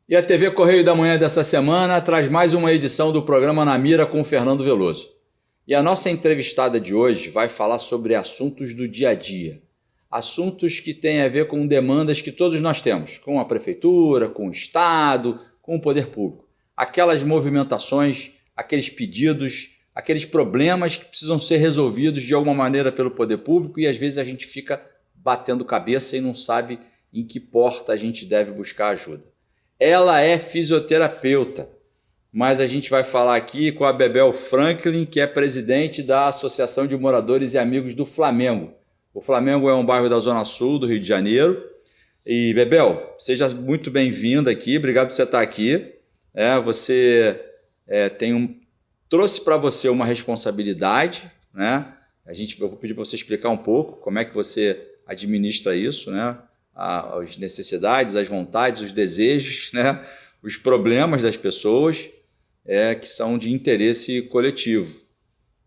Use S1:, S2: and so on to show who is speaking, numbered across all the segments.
S1: E a TV Correio da Manhã dessa semana traz mais uma edição do programa Na Mira com o Fernando Veloso. E a nossa entrevistada de hoje vai falar sobre assuntos do dia a dia. Assuntos que têm a ver com demandas que todos nós temos, com a prefeitura, com o Estado, com o poder público. Aquelas movimentações, aqueles pedidos, aqueles problemas que precisam ser resolvidos de alguma maneira pelo poder público e às vezes a gente fica batendo cabeça e não sabe em que porta a gente deve buscar ajuda. Ela é fisioterapeuta, mas a gente vai falar aqui com a Bebel Franklin, que é presidente da Associação de Moradores e Amigos do Flamengo. O Flamengo é um bairro da Zona Sul do Rio de Janeiro. E, Bebel, seja muito bem-vinda aqui, obrigado por você estar aqui. Você trouxe para você uma responsabilidade, né? Eu vou pedir para você explicar um pouco como é que você administra isso, né? As necessidades, as vontades, os desejos, né? Os problemas das pessoas que são de interesse coletivo.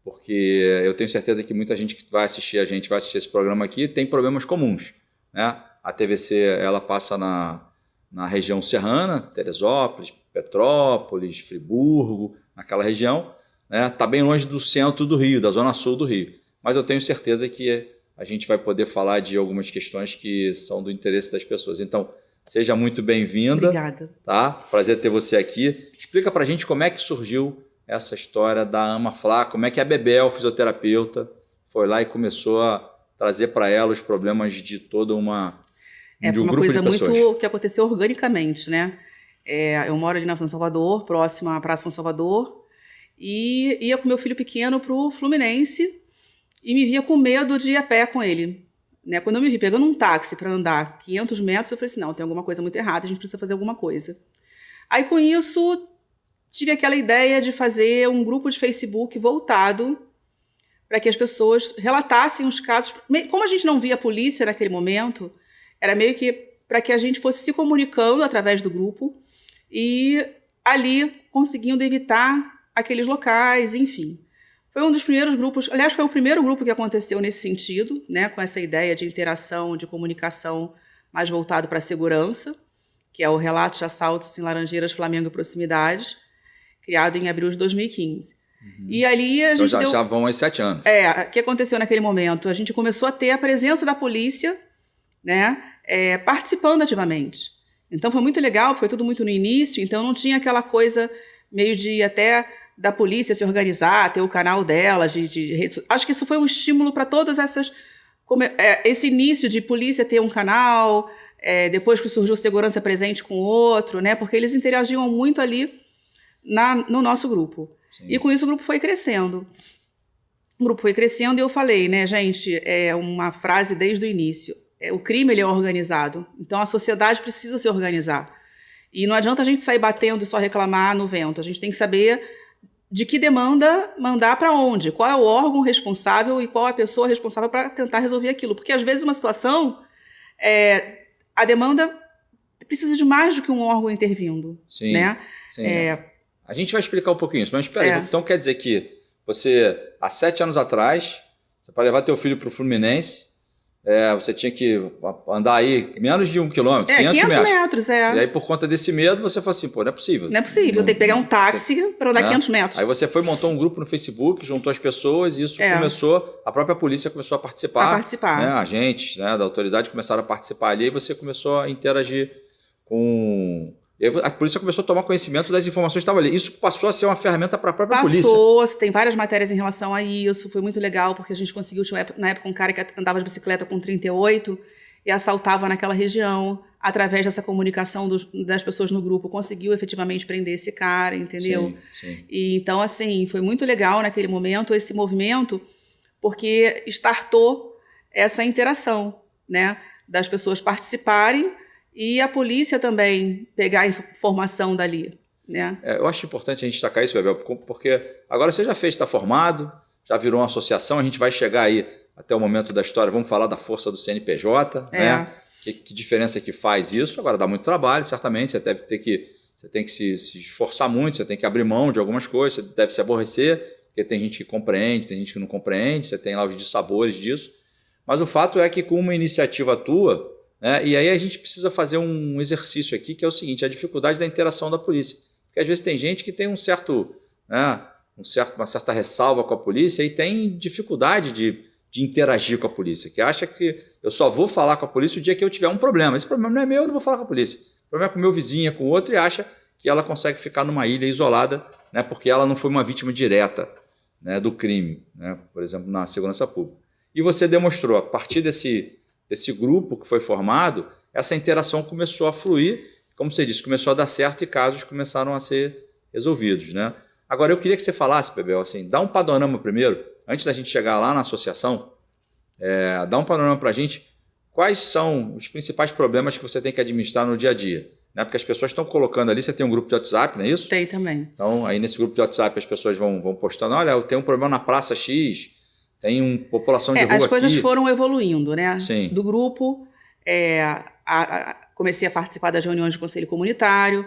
S1: Porque eu tenho certeza que muita gente que vai assistir esse programa aqui, tem problemas comuns, né? A TVC ela passa na região serrana, Teresópolis, Petrópolis, Friburgo, naquela região, né? Está bem longe do centro do Rio, da zona sul do Rio. Mas eu tenho certeza que a gente vai poder falar de algumas questões que são do interesse das pessoas. Então, seja muito bem-vinda.
S2: Obrigada.
S1: Tá? Prazer ter você aqui. Explica pra gente como é que surgiu essa história da AmaFlá, como é que a Bebel, fisioterapeuta, foi lá e começou a trazer para ela os problemas de toda de um
S2: uma
S1: grupo
S2: coisa
S1: de pessoas.
S2: muito que aconteceu organicamente, né? Eu moro ali na São Salvador, próxima à Praça São Salvador, e ia com meu filho pequeno para o Fluminense e me via com medo de ir a pé com ele. Né? Quando eu me vi pegando um táxi para andar 500 metros, eu falei assim, não, tem alguma coisa muito errada, a gente precisa fazer alguma coisa. Aí, com isso, tive aquela ideia de fazer um grupo de Facebook voltado para que as pessoas relatassem os casos. Como a gente não via a polícia naquele momento, era meio que para que a gente fosse se comunicando através do grupo e ali conseguindo evitar aqueles locais, enfim. Foi um dos primeiros grupos, aliás, foi o primeiro grupo que aconteceu nesse sentido, né, com essa ideia de interação, de comunicação mais voltado para a segurança, que é o Relatos de Assaltos em Laranjeiras, Flamengo e Proximidades, criado em abril de 2015. E ali a gente
S1: já vão aos 7 anos.
S2: O que aconteceu naquele momento? A gente começou a ter a presença da polícia, né, participando ativamente. Então foi muito legal, foi tudo muito no início, então não tinha aquela coisa meio de até da polícia se organizar, ter o canal dela, acho que isso foi um estímulo para todas essas... esse início de polícia ter um canal, depois que surgiu segurança presente com o outro, né? Porque eles interagiam muito ali no nosso grupo. Sim. E com isso o grupo foi crescendo. O grupo foi crescendo e eu falei, né, gente, uma frase desde o início, o crime ele é organizado, então a sociedade precisa se organizar. E não adianta a gente sair batendo e só reclamar no vento, a gente tem que saber de que demanda mandar para onde, qual é o órgão responsável e qual a pessoa responsável para tentar resolver aquilo. Porque, às vezes, uma situação, a demanda precisa de mais do que um órgão intervindo.
S1: Sim,
S2: né?
S1: Sim. A gente vai explicar um pouquinho isso, mas espera aí. Então, quer dizer que você, há 7 anos atrás, você para levar teu filho para o Fluminense, você tinha que andar aí menos de 1 quilômetro, 500
S2: metros.
S1: E aí, por conta desse medo, você falou assim, pô, não é possível.
S2: Não é possível, eu tenho que pegar um táxi para andar 500 metros.
S1: Aí você montou um grupo no Facebook, juntou as pessoas e isso começou, a própria polícia começou a participar. Né? Agentes, né, da autoridade começaram a participar ali e você começou a interagir com... A polícia começou a tomar conhecimento das informações que estavam ali. Isso passou a ser uma ferramenta para a própria polícia.
S2: Tem várias matérias em relação a isso. Foi muito legal, porque a gente conseguiu, na época, um cara que andava de bicicleta com 38 e assaltava naquela região. Através dessa comunicação das pessoas no grupo, conseguiu efetivamente prender esse cara, entendeu?
S1: Sim.
S2: E, então, assim, foi muito legal naquele momento, esse movimento, porque startou essa interação, né? Das pessoas participarem e a polícia também pegar a informação dali, né?
S1: Eu acho importante a gente destacar isso, Bebel, porque agora você já está formado, já virou uma associação, a gente vai chegar aí até o momento da história, vamos falar da força do CNPJ, né? Que diferença que faz isso? Agora dá muito trabalho, certamente, você tem que se esforçar muito, você tem que abrir mão de algumas coisas, você deve se aborrecer, porque tem gente que compreende, tem gente que não compreende, você tem lá os dissabores disso, mas o fato é que com uma iniciativa tua, né? E aí a gente precisa fazer um exercício aqui, que é o seguinte, a dificuldade da interação da polícia. Porque às vezes tem gente que tem uma certa ressalva com a polícia e tem dificuldade de interagir com a polícia, que acha que eu só vou falar com a polícia o dia que eu tiver um problema. Esse problema não é meu, eu não vou falar com a polícia. O problema é com o meu vizinho, é com o outro, e acha que ela consegue ficar numa ilha isolada, né, porque ela não foi uma vítima direta, né, do crime, né, por exemplo, na segurança pública. E você demonstrou, a partir desse grupo que foi formado, essa interação começou a fluir, como você disse, começou a dar certo e casos começaram a ser resolvidos, né? Agora, eu queria que você falasse, Bebel, assim, dá um panorama primeiro, antes da gente chegar lá na associação, dá um panorama para a gente, quais são os principais problemas que você tem que administrar no dia a dia, né? Porque as pessoas estão colocando ali, você tem um grupo de WhatsApp, não é isso?
S2: Tem também.
S1: Então, aí nesse grupo de WhatsApp as pessoas vão postando, olha, eu tenho um problema na Praça X, tem uma população de rua
S2: as coisas
S1: aqui.
S2: foram evoluindo, né?
S1: Sim.
S2: Do grupo, comecei a participar das reuniões do Conselho Comunitário,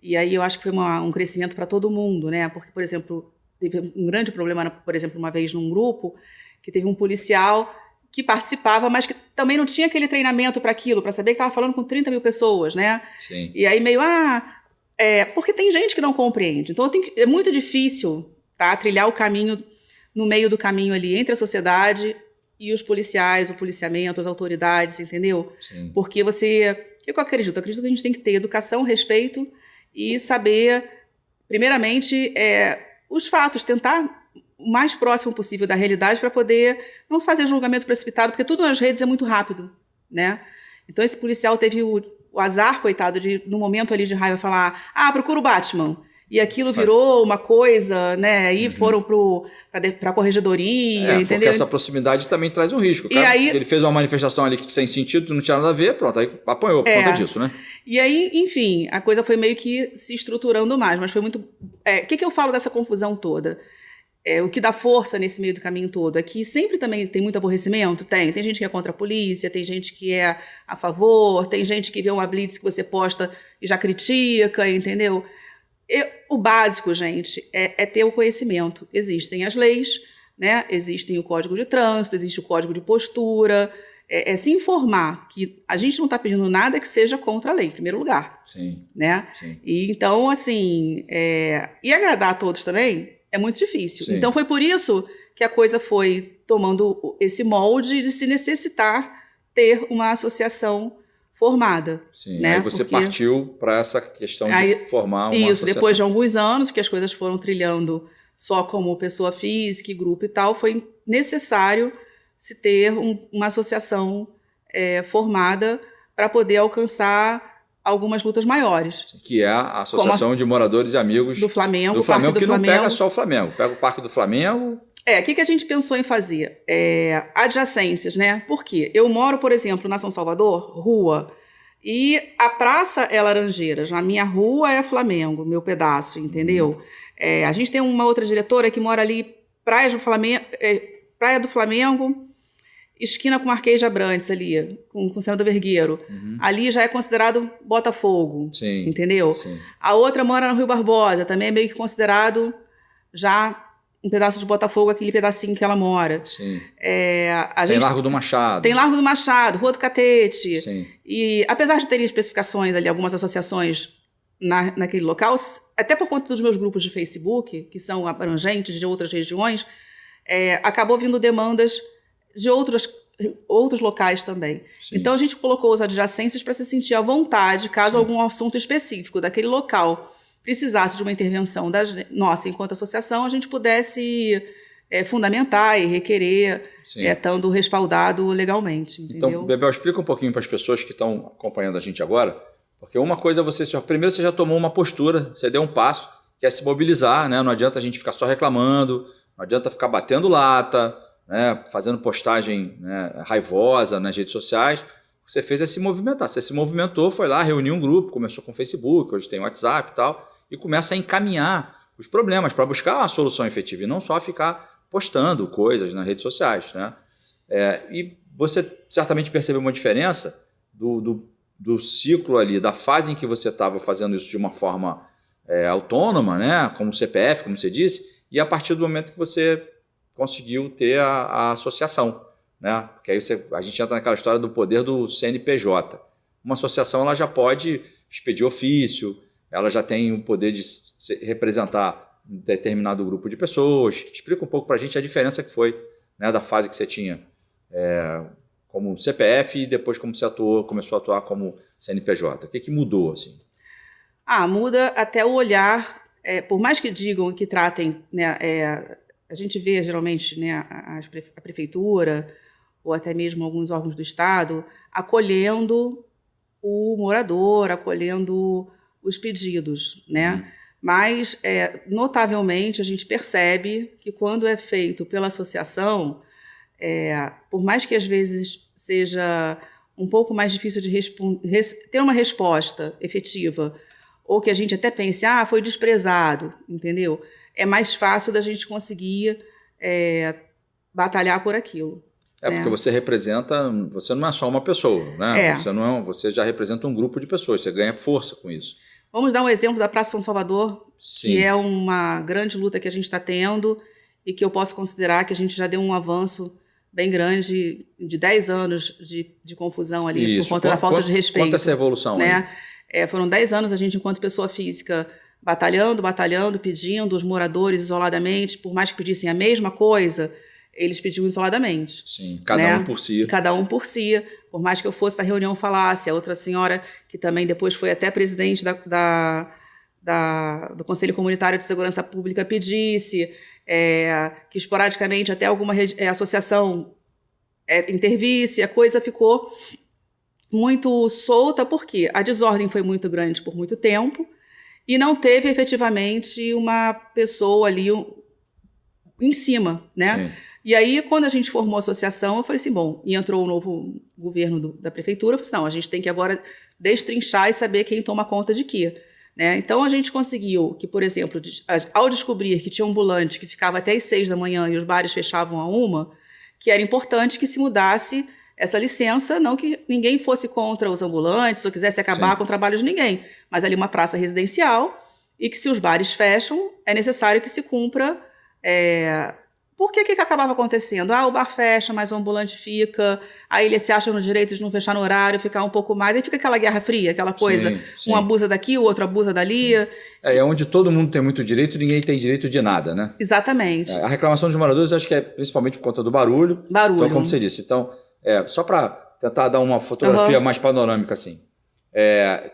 S2: e aí eu acho que foi um crescimento para todo mundo, né? Porque, por exemplo, teve um grande problema, por exemplo, uma vez num grupo, que teve um policial que participava, mas que também não tinha aquele treinamento para aquilo, para saber que estava falando com 30 mil pessoas, né?
S1: Sim.
S2: E aí meio, porque tem gente que não compreende. Então é muito difícil, tá, trilhar o caminho, no meio do caminho ali, entre a sociedade e os policiais, o policiamento, as autoridades, entendeu?
S1: Sim.
S2: Porque o que eu acredito? Eu acredito que a gente tem que ter educação, respeito e saber, primeiramente, os fatos, tentar o mais próximo possível da realidade para poder não fazer julgamento precipitado, porque tudo nas redes é muito rápido, né? Então esse policial teve o azar, coitado, de no momento ali de raiva falar, procura o Batman. E aquilo virou uma coisa, né? Aí foram para a corregedoria, entendeu?
S1: Porque essa proximidade também traz um risco. Cara,
S2: aí,
S1: ele fez uma manifestação ali sem sentido, não tinha nada a ver, pronto, aí apanhou por conta disso, né?
S2: E aí, enfim, a coisa foi meio que se estruturando mais, mas foi muito... O que eu falo dessa confusão toda? O que dá força nesse meio do caminho todo é que sempre também tem muito aborrecimento, tem gente que é contra a polícia, tem gente que é a favor, tem gente que vê uma blitz que você posta e já critica, entendeu? O básico, gente, é ter o conhecimento. Existem as leis, né? Existem o Código de Trânsito, existe o Código de Postura, se informar que a gente não está pedindo nada que seja contra a lei, em primeiro lugar.
S1: Sim.
S2: Né?
S1: Sim.
S2: E então, assim, e agradar a todos também é muito difícil.
S1: Sim.
S2: Então foi por isso que a coisa foi tomando esse molde de se necessitar ter uma associação formada.
S1: Sim,
S2: né?
S1: Aí você partiu para essa questão de formar uma associação.
S2: Depois de alguns anos que as coisas foram trilhando só como pessoa física, grupo e tal, foi necessário se ter uma associação formada para poder alcançar algumas lutas maiores.
S1: Que é a Associação de Moradores e Amigos
S2: do Flamengo.
S1: Do Flamengo, que não pega só o Flamengo, pega o Parque do Flamengo.
S2: O que a gente pensou em fazer? Adjacências, né? Por quê? Eu moro, por exemplo, na São Salvador, rua, e a praça é Laranjeiras. Na minha rua é Flamengo, meu pedaço, entendeu? A gente tem uma outra diretora que mora ali, Praia do Flamengo, esquina com Marquês de Abrantes ali, com o Senador Vergueiro. Ali já é considerado Botafogo,
S1: Sim,
S2: entendeu?
S1: Sim.
S2: A outra mora no Rio Barbosa, também é meio que considerado já um pedaço de Botafogo, aquele pedacinho que ela mora.
S1: Sim.
S2: Tem
S1: Largo do Machado.
S2: Tem Largo do Machado, Rua do Catete.
S1: Sim.
S2: E apesar de terem especificações ali, algumas associações naquele local, até por conta dos meus grupos de Facebook, que são abrangentes de outras regiões, acabou vindo demandas de outros locais também.
S1: Sim.
S2: Então a gente colocou os adjacências para se sentir à vontade, caso algum assunto específico daquele local precisasse de uma intervenção nossa enquanto associação, a gente pudesse fundamentar e requerer, estando respaldado legalmente. Entendeu?
S1: Então, Bebel, explica um pouquinho para as pessoas que estão acompanhando a gente agora, porque uma coisa primeiro você já tomou uma postura, você deu um passo, que é se mobilizar, né? Não adianta a gente ficar só reclamando, não adianta ficar batendo lata, né, fazendo postagem, né, raivosa nas redes sociais. Você fez se movimentar. Você se movimentou, foi lá, reuniu um grupo, começou com o Facebook, hoje tem WhatsApp e tal, e começa a encaminhar os problemas para buscar uma solução efetiva e não só ficar postando coisas nas redes sociais, né? E você certamente percebeu uma diferença do ciclo ali, da fase em que você estava fazendo isso de uma forma autônoma, né, como CPF, como você disse, e a partir do momento que você conseguiu ter a associação, né? Porque aí a gente entra naquela história do poder do CNPJ. Uma associação ela já pode expedir ofício, ela já tem o poder de representar um determinado grupo de pessoas. Explica um pouco para a gente a diferença que foi, né, da fase que você tinha como CPF e depois como você começou a atuar como CNPJ. O que mudou, assim?
S2: Muda até o olhar, por mais que digam que tratem, né, a gente vê geralmente, né, a prefeitura ou até mesmo alguns órgãos do Estado acolhendo o morador, acolhendo os pedidos, né? Mas, notavelmente, a gente percebe que quando é feito pela associação, por mais que às vezes seja um pouco mais difícil de ter uma resposta efetiva, ou que a gente até pense, foi desprezado, entendeu? É mais fácil da gente conseguir batalhar por aquilo.
S1: Porque você representa, você não é só uma pessoa, né? Você já representa um grupo de pessoas, você ganha força com isso.
S2: Vamos dar um exemplo da Praça São Salvador,
S1: Sim.
S2: Que é uma grande luta que a gente está tendo e que eu posso considerar que a gente já deu um avanço bem grande de 10 anos de confusão ali, por conta da falta de respeito.
S1: Quanto essa evolução,
S2: né? Foram 10 anos a gente, enquanto pessoa física, batalhando, pedindo, os moradores isoladamente, por mais que pedissem a mesma coisa, eles pediam isoladamente.
S1: Sim, cada um por si.
S2: Cada um por si. Por mais que eu fosse na reunião falasse, a outra senhora, que também depois foi até presidente do Conselho Comunitário de Segurança Pública, pedisse, que esporadicamente até alguma associação intervisse, a coisa ficou muito solta, porque a desordem foi muito grande por muito tempo e não teve efetivamente uma pessoa ali em cima, né? Sim. E aí, quando a gente formou a associação, eu falei assim, e entrou o novo governo da prefeitura, eu falei assim, não, a gente tem que agora destrinchar e saber quem toma conta de quê. Né? Então, a gente conseguiu que, por exemplo, ao descobrir que tinha um ambulante que ficava até às 6 da manhã e os bares fechavam a 1, que era importante que se mudasse essa licença, não que ninguém fosse contra os ambulantes ou quisesse acabar Sim. com o trabalho de ninguém, mas ali uma praça residencial e que se os bares fecham, é necessário que se cumpra... Por que acabava acontecendo? O bar fecha, mas o ambulante fica, aí ele se acha no direito de não fechar no horário, ficar um pouco mais, aí fica aquela guerra fria, aquela coisa, sim. Um abusa daqui, o outro abusa dali.
S1: É onde todo mundo tem muito direito e ninguém tem direito de nada, né?
S2: Exatamente.
S1: A reclamação dos moradores, acho que é principalmente por conta do barulho. Então, como você disse, só para tentar dar uma fotografia mais panorâmica assim.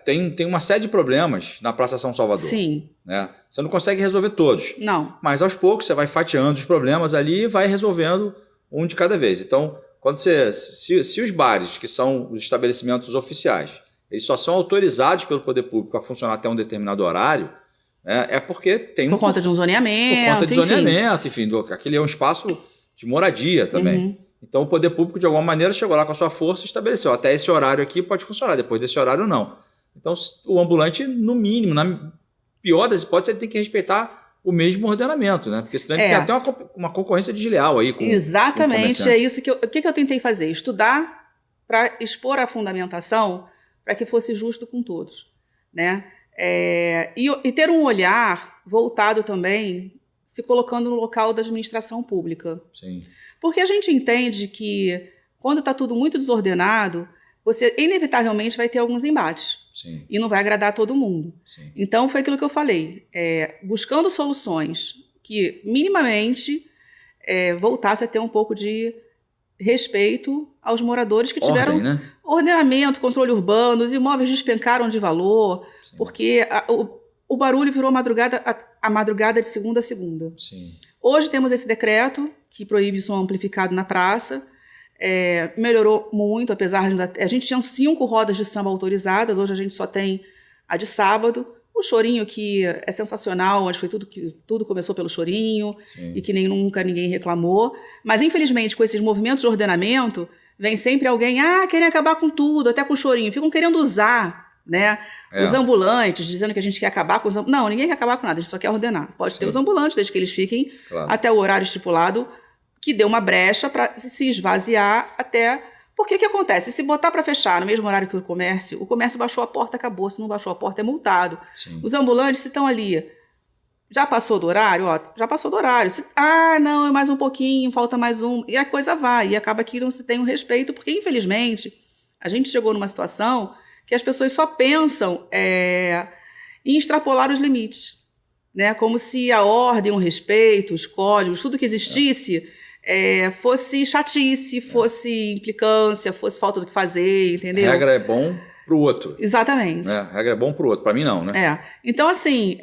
S1: Tem uma série de problemas na Praça São Salvador.
S2: Sim.
S1: Né? Você não consegue resolver todos.
S2: Não.
S1: Mas aos poucos você vai fatiando os problemas ali e vai resolvendo um de cada vez. Então, se os bares, que são os estabelecimentos oficiais, eles só são autorizados pelo poder público a funcionar até um determinado horário, é porque tem
S2: por conta de um zoneamento.
S1: Por conta de zoneamento, enfim, aquele é um espaço de moradia também. Uhum. Então, o poder público, de alguma maneira, chegou lá com a sua força e estabeleceu. Até esse horário aqui pode funcionar, depois desse horário não. Então, o ambulante, no mínimo, na pior das hipóteses, ele tem que respeitar o mesmo ordenamento, né? Porque senão ele tem até uma concorrência desleal aí com
S2: Exatamente, é isso que o que eu tentei fazer? Estudar para expor a fundamentação para que fosse justo com todos, né? E ter um olhar voltado também, se colocando no local da administração pública.
S1: Sim.
S2: Porque a gente entende que, quando está tudo muito desordenado, você inevitavelmente vai ter alguns embates.
S1: Sim.
S2: E não vai agradar a todo mundo.
S1: Sim.
S2: Então, foi aquilo que eu falei. Buscando soluções que, minimamente, voltasse a ter um pouco de respeito aos moradores que tiveram ordenamento, controle urbano, os imóveis despencaram de valor, Sim. porque o barulho virou a madrugada de segunda a segunda.
S1: Sim.
S2: Hoje temos esse decreto que proíbe som amplificado na praça. Melhorou muito, apesar de... A gente tinha 5 rodas de samba autorizadas, hoje a gente só tem a de sábado. O chorinho, que é sensacional, onde foi tudo começou pelo chorinho, Sim. e que nunca ninguém reclamou. Mas, infelizmente, com esses movimentos de ordenamento, vem sempre alguém, querem acabar com tudo, até com o chorinho. Ficam querendo usar, né, os ambulantes, dizendo que a gente quer acabar com os ambulantes. Não, ninguém quer acabar com nada, a gente só quer ordenar. Pode Sim. ter os ambulantes, desde que eles fiquem até o horário estipulado, que deu uma brecha para se esvaziar até... Porque o que acontece? Se botar para fechar no mesmo horário que o comércio baixou a porta, acabou. Se não baixou a porta, é multado.
S1: Sim.
S2: Os ambulantes, se estão ali Já passou do horário? Ó, já passou do horário. Não, é mais um pouquinho, falta mais um. E a coisa vai. E acaba que não se tem um respeito, porque, infelizmente, a gente chegou numa situação que as pessoas só pensam em extrapolar os limites, né? Como se a ordem, o respeito, os códigos, tudo que existisse fosse chatice, fosse implicância, fosse falta do que fazer, entendeu?
S1: A regra é bom pro outro.
S2: Exatamente.
S1: A regra é bom pro outro, para mim não, né?
S2: Então, assim,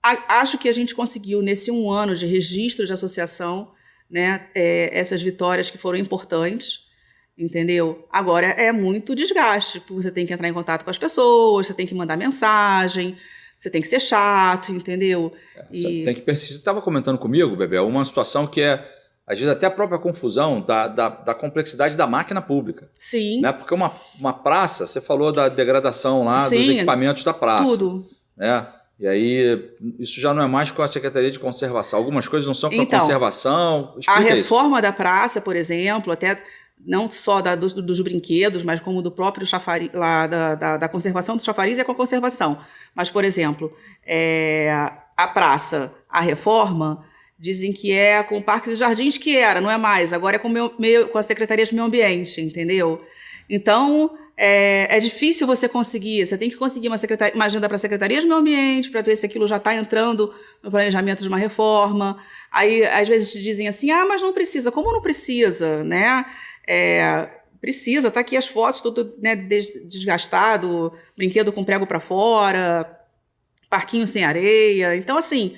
S2: acho que a gente conseguiu, nesse 1 ano de registro de associação, né, essas vitórias que foram importantes, entendeu? Agora é muito desgaste, porque você tem que entrar em contato com as pessoas, você tem que mandar mensagem, você tem que ser chato, entendeu?
S1: Você tem que persistir. Você estava comentando comigo, Bebel, uma situação que às vezes, até a própria confusão da complexidade da máquina pública.
S2: Sim.
S1: Né? Porque uma praça, você falou da degradação lá dos equipamentos da praça.
S2: Tudo.
S1: Né? E aí, isso já não é mais com a Secretaria de Conservação. Algumas coisas não são com a conservação.
S2: A reforma da praça, por exemplo, até não só dos brinquedos, mas como do próprio chafariz, lá da conservação do chafariz é com a conservação. Mas, por exemplo, a praça, a reforma, dizem que é com Parques e Jardins, não é mais, agora é com a Secretaria de Meio Ambiente, entendeu? Então, é difícil você conseguir, você tem que conseguir uma agenda para a Secretaria de Meio Ambiente, para ver se aquilo já está entrando no planejamento de uma reforma. Aí, às vezes, te dizem assim, mas não precisa. Como não precisa, né? Precisa, tá aqui as fotos, tudo, né, desgastado, brinquedo com prego para fora, parquinho sem areia. Então, assim,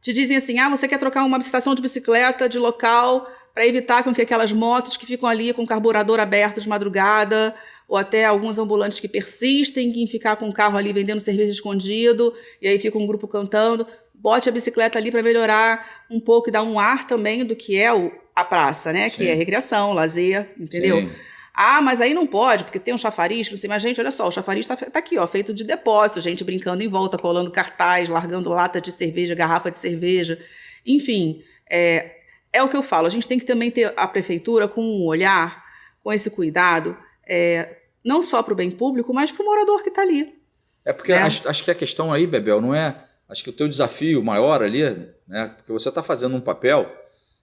S2: te dizem assim, você quer trocar uma estação de bicicleta de local para evitar com que aquelas motos que ficam ali com o carburador aberto de madrugada, ou até alguns ambulantes que persistem em ficar com o carro ali vendendo cerveja escondido, e aí fica um grupo cantando, bote a bicicleta ali para melhorar um pouco e dar um ar também do que é a praça, né? Sim. Que é recreação, lazer, entendeu? Sim. Mas aí não pode, porque tem um chafariz, não sei, mas gente, olha só, o chafariz tá aqui, ó, feito de depósito, gente brincando em volta, colando cartaz, largando lata de cerveja, garrafa de cerveja, enfim, é o que eu falo, a gente tem que também ter a prefeitura com um olhar, com esse cuidado, não só para o bem público, mas para o morador que está ali.
S1: Porque acho que a questão aí, Bebel, não é... Acho que o teu desafio maior ali, né, porque você está fazendo um papel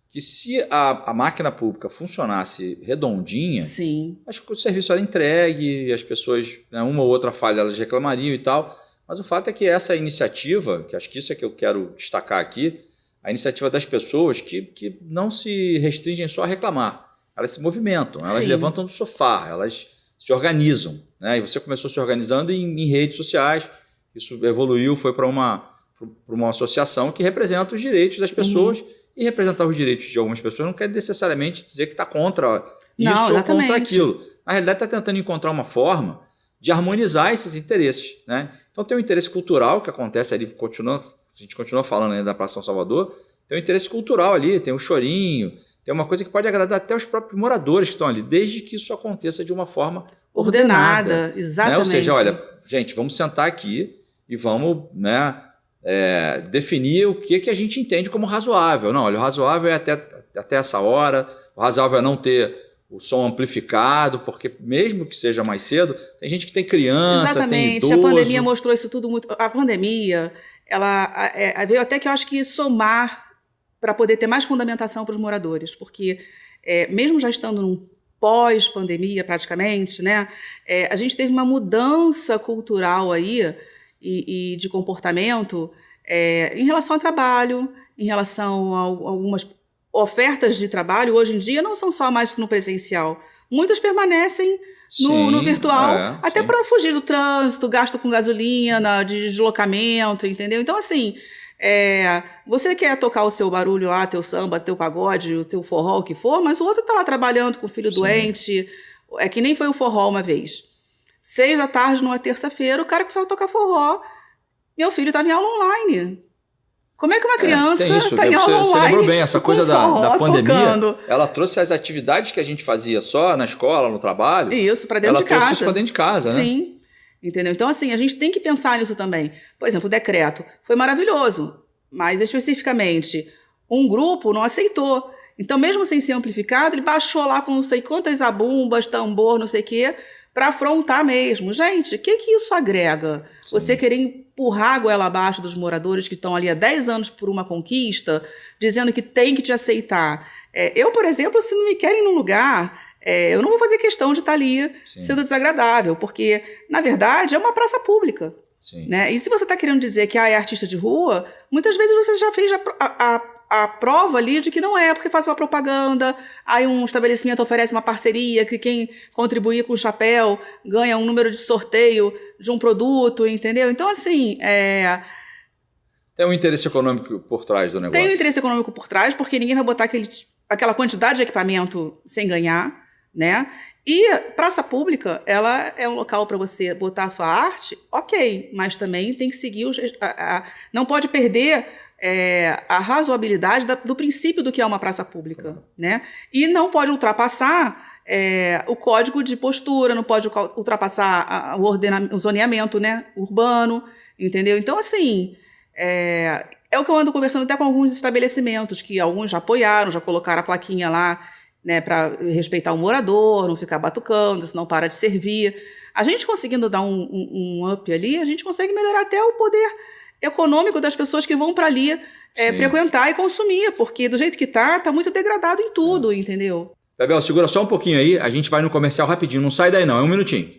S1: que se a máquina pública funcionasse redondinha,
S2: sim,
S1: acho que o serviço era entregue, as pessoas, né, uma ou outra falha, elas reclamariam e tal, mas o fato é que essa iniciativa, que acho que isso é que eu quero destacar aqui, a iniciativa das pessoas que não se restringem só a reclamar, elas se movimentam, elas levantam do sofá, elas se organizam, né? E você começou se organizando em redes sociais, isso evoluiu, foi para uma associação que representa os direitos das pessoas, e representar os direitos de algumas pessoas não quer necessariamente dizer que está contra isso ou contra aquilo. Na realidade, está tentando encontrar uma forma de harmonizar esses interesses, né? Então tem o interesse cultural que acontece ali, a gente continua falando ainda da Praça São Salvador, tem o interesse cultural ali, tem o chorinho, tem uma coisa que pode agradar até os próprios moradores que estão ali, desde que isso aconteça de uma forma ordenada.
S2: Exatamente.
S1: Né? Ou seja, olha, gente, vamos sentar aqui e vamos, né, definir o que a gente entende como razoável. Não, olha, o razoável é até essa hora, o razoável é não ter o som amplificado, porque mesmo que seja mais cedo, tem gente que tem criança, tem idoso.
S2: A pandemia mostrou isso tudo muito. A pandemia, ela veio até que eu acho que somar para poder ter mais fundamentação para os moradores, porque mesmo já estando num pós-pandemia praticamente, né, a gente teve uma mudança cultural aí e de comportamento em relação ao trabalho, em relação a algumas ofertas de trabalho, hoje em dia não são só mais no presencial, muitas permanecem no virtual, até para fugir do trânsito, gasto com gasolina, de deslocamento, entendeu? Então, assim, você quer tocar o seu barulho lá, teu samba, teu pagode, o teu forró, o que for, mas o outro está lá trabalhando com o filho doente, que nem foi o forró uma vez. 6 da tarde, numa terça-feira, o cara que sabe tocar forró, meu filho estava em aula online. Como é que uma criança está em aula online?
S1: Você lembrou bem, essa coisa da pandemia,
S2: tocando.
S1: Ela trouxe as atividades que a gente fazia só na escola, no trabalho.
S2: Isso, para dentro de casa.
S1: Ela trouxe isso para dentro de casa, né?
S2: Sim, entendeu? Então, assim, a gente tem que pensar nisso também. Por exemplo, o decreto foi maravilhoso, mas especificamente um grupo não aceitou. Então, mesmo sem ser amplificado, ele baixou lá com não sei quantas zabumbas, tambor, não sei o quê, para afrontar mesmo. Gente, o que isso agrega? Sim. Você querer empurrar a goela abaixo dos moradores que estão ali há 10 anos por uma conquista, dizendo que tem que te aceitar. Eu, por exemplo, se não me querem no lugar, eu não vou fazer questão de estar ali sendo desagradável, porque, na verdade, é uma praça pública. Né? E se você está querendo dizer que é artista de rua, muitas vezes você já fez a prova ali de que não é, porque faz uma propaganda, aí um estabelecimento oferece uma parceria, que quem contribuir com o chapéu ganha um número de sorteio de um produto, entendeu? Então, assim...
S1: Tem um interesse econômico por trás do negócio.
S2: Tem um interesse econômico por trás, porque ninguém vai botar aquela quantidade de equipamento sem ganhar, né? E praça pública, ela é um local para você botar a sua arte, ok, mas também tem que seguir não pode perder a razoabilidade do princípio do que é uma praça pública, né? E não pode ultrapassar o código de postura, não pode ultrapassar o zoneamento, né, urbano, entendeu? Então, assim, é o que eu ando conversando até com alguns estabelecimentos, que alguns já apoiaram, já colocaram a plaquinha lá, né, para respeitar o morador, não ficar batucando, senão para de servir. A gente conseguindo dar um up ali, a gente consegue melhorar até o poder econômico das pessoas que vão para ali frequentar e consumir, porque do jeito que tá muito degradado em tudo, entendeu?
S1: Bebel, segura só um pouquinho aí, a gente vai no comercial rapidinho, não sai daí não, é um minutinho.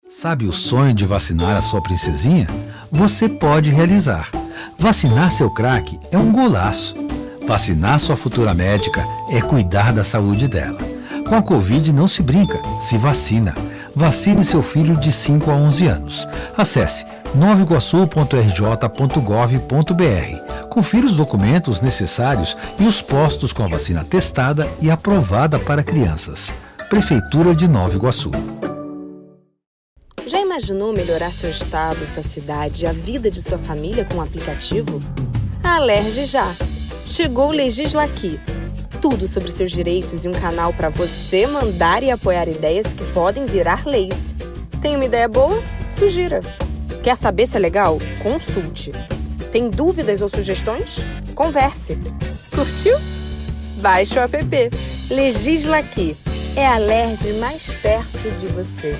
S3: Sabe o sonho de vacinar a sua princesinha? Você pode realizar. Vacinar seu craque é um golaço. Vacinar sua futura médica é cuidar da saúde dela. Com a Covid não se brinca, se vacina. Vacine seu filho de 5 a 11 anos. Acesse novaiguaçu.rj.gov.br. Confira os documentos necessários e os postos com a vacina testada e aprovada para crianças. Prefeitura de Nova Iguaçu.
S4: Já imaginou melhorar seu estado, sua cidade e a vida de sua família com um aplicativo? Alerge já! Chegou o Legisla Aqui. Tudo sobre seus direitos e um canal para você mandar e apoiar ideias que podem virar leis. Tem uma ideia boa? Sugira. Quer saber se é legal? Consulte. Tem dúvidas ou sugestões? Converse. Curtiu? Baixe o app. Legisla Aqui. É a Alerj mais perto de você.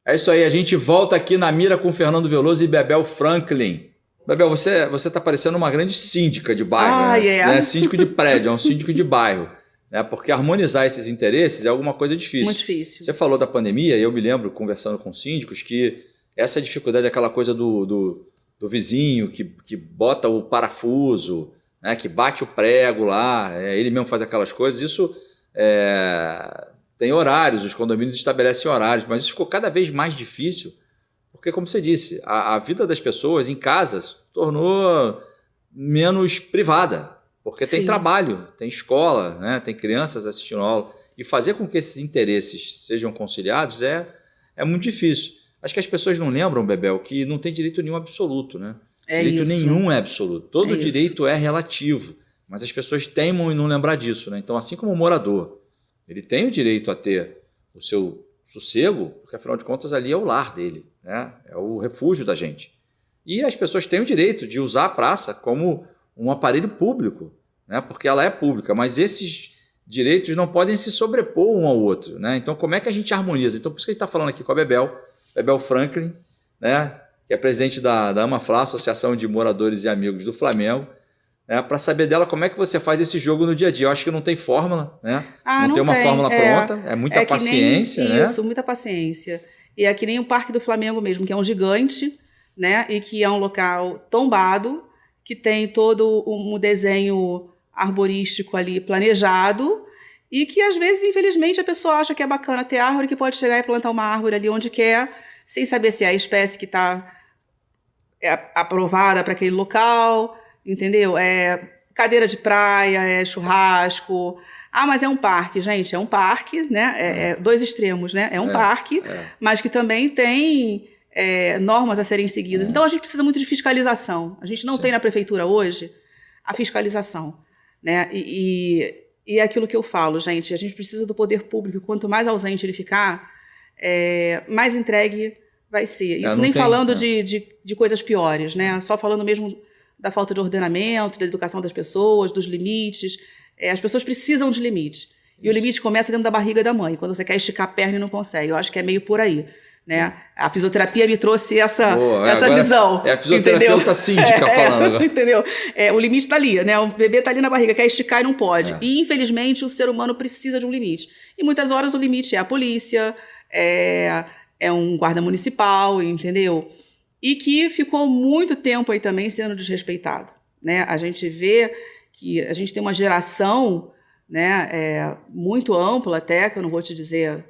S1: É isso aí, a gente volta aqui na mira com Fernando Veloso e Bebel Franklin. Bebel, você tá parecendo uma grande síndica de bairro, né? Síndico de prédio, é um síndico de bairro. Né? Porque harmonizar esses interesses é alguma coisa difícil.
S2: Muito difícil.
S1: Você falou da pandemia, e eu me lembro, conversando com síndicos, que essa dificuldade é aquela coisa do vizinho que bota o parafuso, né? Que bate o prego lá, ele mesmo faz aquelas coisas. Isso tem horários, os condomínios estabelecem horários, mas isso ficou cada vez mais difícil, porque, como você disse, a vida das pessoas em casa se tornou menos privada, porque tem trabalho, tem escola, né? Tem crianças assistindo aula, e fazer com que esses interesses sejam conciliados é muito difícil. Acho que as pessoas não lembram, Bebel, que não tem direito nenhum absoluto, né? Direito nenhum é absoluto, todo direito é relativo, mas as pessoas teimam em não lembrar disso, né? Então, assim como o morador, ele tem o direito a ter o seu sossego, porque afinal de contas ali é o lar dele, né? É o refúgio da gente. E as pessoas têm o direito de usar a praça como um aparelho público, né? Porque ela é pública, mas esses direitos não podem se sobrepor um ao outro, né? Então, como é que a gente harmoniza? Então, por isso que a gente está falando aqui com a Bebel Franklin, né? Que é presidente da AMAFLA, Associação de Moradores e Amigos do Flamengo, para saber dela como é que você faz esse jogo no dia a dia. Eu acho que não tem fórmula, né? Não tem uma fórmula pronta, é muita paciência.
S2: Isso, muita paciência. E é que nem o Parque do Flamengo mesmo, que é um gigante, né? E que é um local tombado, que tem todo um desenho arborístico ali planejado, e que às vezes, infelizmente, a pessoa acha que é bacana ter árvore, que pode chegar e plantar uma árvore ali onde quer, sem saber se é a espécie que está aprovada para aquele local, entendeu? Cadeira de praia, churrasco. Mas é um parque, gente, é um parque, né? Dois extremos, né? É um parque, mas que também tem normas a serem seguidas. Então, a gente precisa muito de fiscalização. A gente não tem na prefeitura hoje a fiscalização, né? E é aquilo que eu falo, gente, a gente precisa do poder público. Quanto mais ausente ele ficar, mais entregue vai ser. Isso nem falando de coisas piores, né? Só falando mesmo da falta de ordenamento, da educação das pessoas, dos limites. As pessoas precisam de limites. E o limite começa dentro da barriga da mãe, quando você quer esticar a perna e não consegue. Eu acho que é meio por aí. Né? A fisioterapia me trouxe essa visão.
S1: É a fisioterapeuta síndica falando agora.
S2: Entendeu? O limite está ali, né? O bebê está ali na barriga, quer esticar e não pode. E, infelizmente, o ser humano precisa de um limite. E muitas horas o limite é a polícia, é um guarda municipal, entendeu? E que ficou muito tempo aí também sendo desrespeitado. Né? A gente vê que a gente tem uma geração, né, muito ampla até, que eu não vou te dizer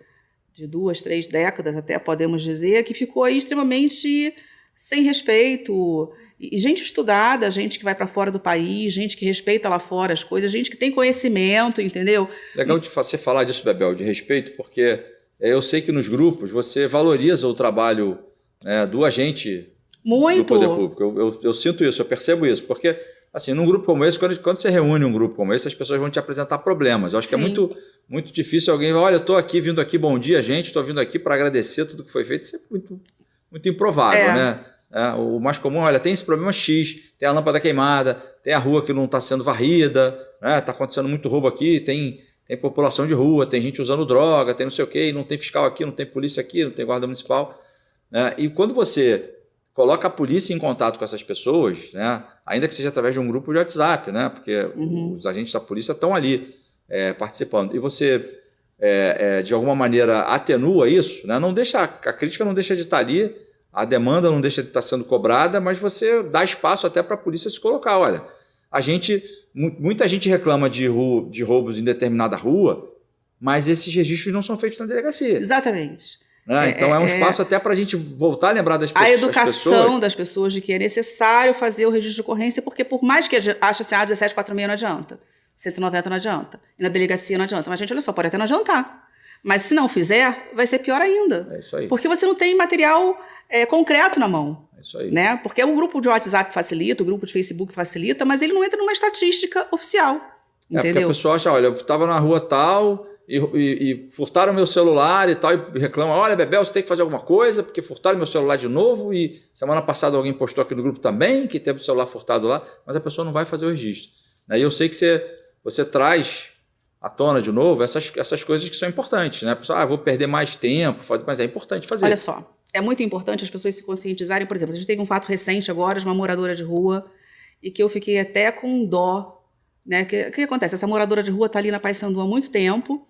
S2: de 2, 3 décadas até, podemos dizer, que ficou aí extremamente sem respeito. E gente estudada, gente que vai para fora do país, gente que respeita lá fora as coisas, gente que tem conhecimento, entendeu?
S1: Legal de você falar disso, Bebel, de respeito, porque eu sei que nos grupos você valoriza o trabalho do agente do poder público. Eu sinto isso, eu percebo isso, porque assim, num grupo como esse, quando você reúne um grupo como esse, as pessoas vão te apresentar problemas. Eu acho que é muito difícil alguém, olha, eu estou aqui, vindo aqui, bom dia, gente, estou vindo aqui para agradecer tudo que foi feito. Isso é muito improvável, né? O mais comum, olha, tem esse problema X, tem a lâmpada queimada, tem a rua que não está sendo varrida, está acontecendo muito roubo aqui, tem população de rua, tem gente usando droga, tem não sei o quê, não tem fiscal aqui, não tem polícia aqui, não tem guarda municipal. E quando você coloca a polícia em contato com essas pessoas, né, ainda que seja através de um grupo de WhatsApp, né, porque os agentes da polícia estão ali participando, e você, de alguma maneira, atenua isso, né, a crítica não deixa de estar ali, a demanda não deixa de estar sendo cobrada, mas você dá espaço até para a polícia se colocar. Olha, muita gente reclama de roubos em determinada rua, mas esses registros não são feitos na delegacia.
S2: Exatamente.
S1: Então é um espaço até para a gente voltar a lembrar das pessoas.
S2: A educação das pessoas de que é necessário fazer o registro de ocorrência, porque por mais que ache assim, 1746 não adianta, 190 não adianta, e na delegacia não adianta. Mas, gente, olha só, pode até não adiantar. Mas se não fizer, vai ser pior ainda.
S1: É isso aí.
S2: Porque você não tem material concreto na mão.
S1: É isso aí.
S2: Né? Porque o grupo de WhatsApp facilita, o grupo de Facebook facilita, mas ele não entra numa estatística oficial. Entendeu?
S1: Porque a pessoa acha, olha, eu estava na rua tal e furtaram meu celular e tal, e reclama, olha, Bebel, você tem que fazer alguma coisa, porque furtaram meu celular de novo, e semana passada alguém postou aqui no grupo também, que teve o celular furtado lá, mas a pessoa não vai fazer o registro. E eu sei que você traz à tona de novo essas coisas que são importantes, né? A pessoa, vou perder mais tempo, mas é importante fazer.
S2: Olha só, é muito importante as pessoas se conscientizarem. Por exemplo, a gente teve um fato recente agora de uma moradora de rua e que eu fiquei até com dó, né? O que acontece? Essa moradora de rua está ali na Paissandu há muito tempo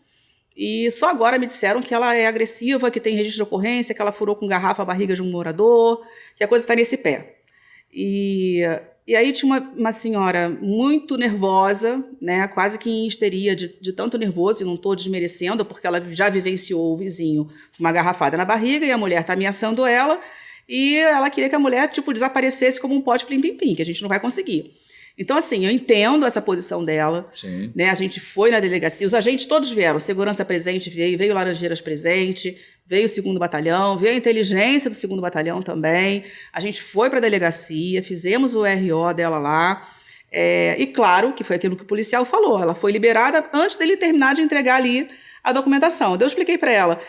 S2: e só agora me disseram que ela é agressiva, que tem registro de ocorrência, que ela furou com garrafa a barriga de um morador, que a coisa está nesse pé. E aí tinha uma senhora muito nervosa, né, quase que em histeria de tanto nervoso, e não estou desmerecendo, porque ela já vivenciou o vizinho com uma garrafada na barriga, e a mulher está ameaçando ela, e ela queria que a mulher desaparecesse como um pote plim-pim-pim, que a gente não vai conseguir. Então, assim, eu entendo essa posição dela.
S1: Sim.
S2: Né? A gente foi na delegacia, os agentes todos vieram, segurança presente veio Laranjeiras presente, veio o 2º Batalhão, veio a inteligência do 2º Batalhão também. A gente foi para a delegacia, fizemos o RO dela lá. E claro que foi aquilo que o policial falou, ela foi liberada antes dele terminar de entregar ali a documentação. Eu expliquei para ela,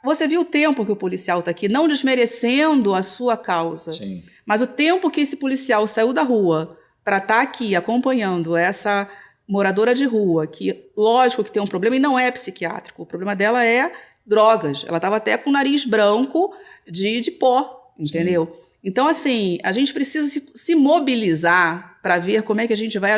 S2: você viu o tempo que o policial está aqui, não desmerecendo a sua causa,
S1: Sim.
S2: mas o tempo que esse policial saiu da rua para estar aqui acompanhando essa moradora de rua, que lógico que tem um problema e não é psiquiátrico, o problema dela é drogas, ela estava até com o nariz branco de pó, entendeu? Sim. Então, assim, a gente precisa se mobilizar para ver como é que a gente vai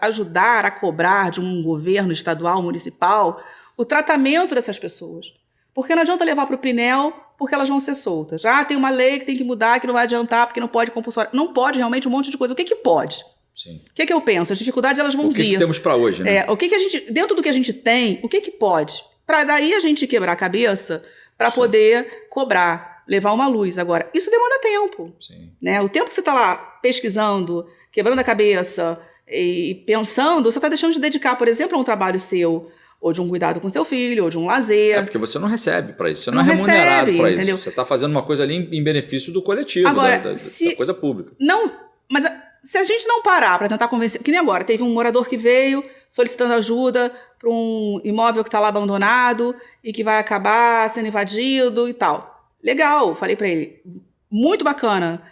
S2: ajudar a cobrar de um governo estadual, municipal, o tratamento dessas pessoas. Porque não adianta levar para o Pinel, porque elas vão ser soltas. Tem uma lei que tem que mudar, que não vai adiantar, porque não pode compulsório. Não pode realmente um monte de coisa. O que pode?
S1: Sim.
S2: O que eu penso? As dificuldades elas vão vir.
S1: O que temos para hoje, né?
S2: O que a gente, dentro do que a gente tem, o que pode? Para daí a gente quebrar a cabeça para poder cobrar, levar uma luz. Agora, isso demanda tempo.
S1: Sim.
S2: Né? O tempo que você está lá pesquisando, quebrando a cabeça e pensando, você está deixando de dedicar, por exemplo, a um trabalho seu, ou de um cuidado com seu filho, ou de um lazer.
S1: Porque você não recebe para isso, você não é remunerado para isso. Você está fazendo uma coisa ali em benefício do coletivo,
S2: agora,
S1: da coisa pública.
S2: Não, mas se a gente não parar para tentar convencer... Que nem agora, teve um morador que veio solicitando ajuda para um imóvel que está lá abandonado e que vai acabar sendo invadido e tal. Legal, falei para ele, muito bacana.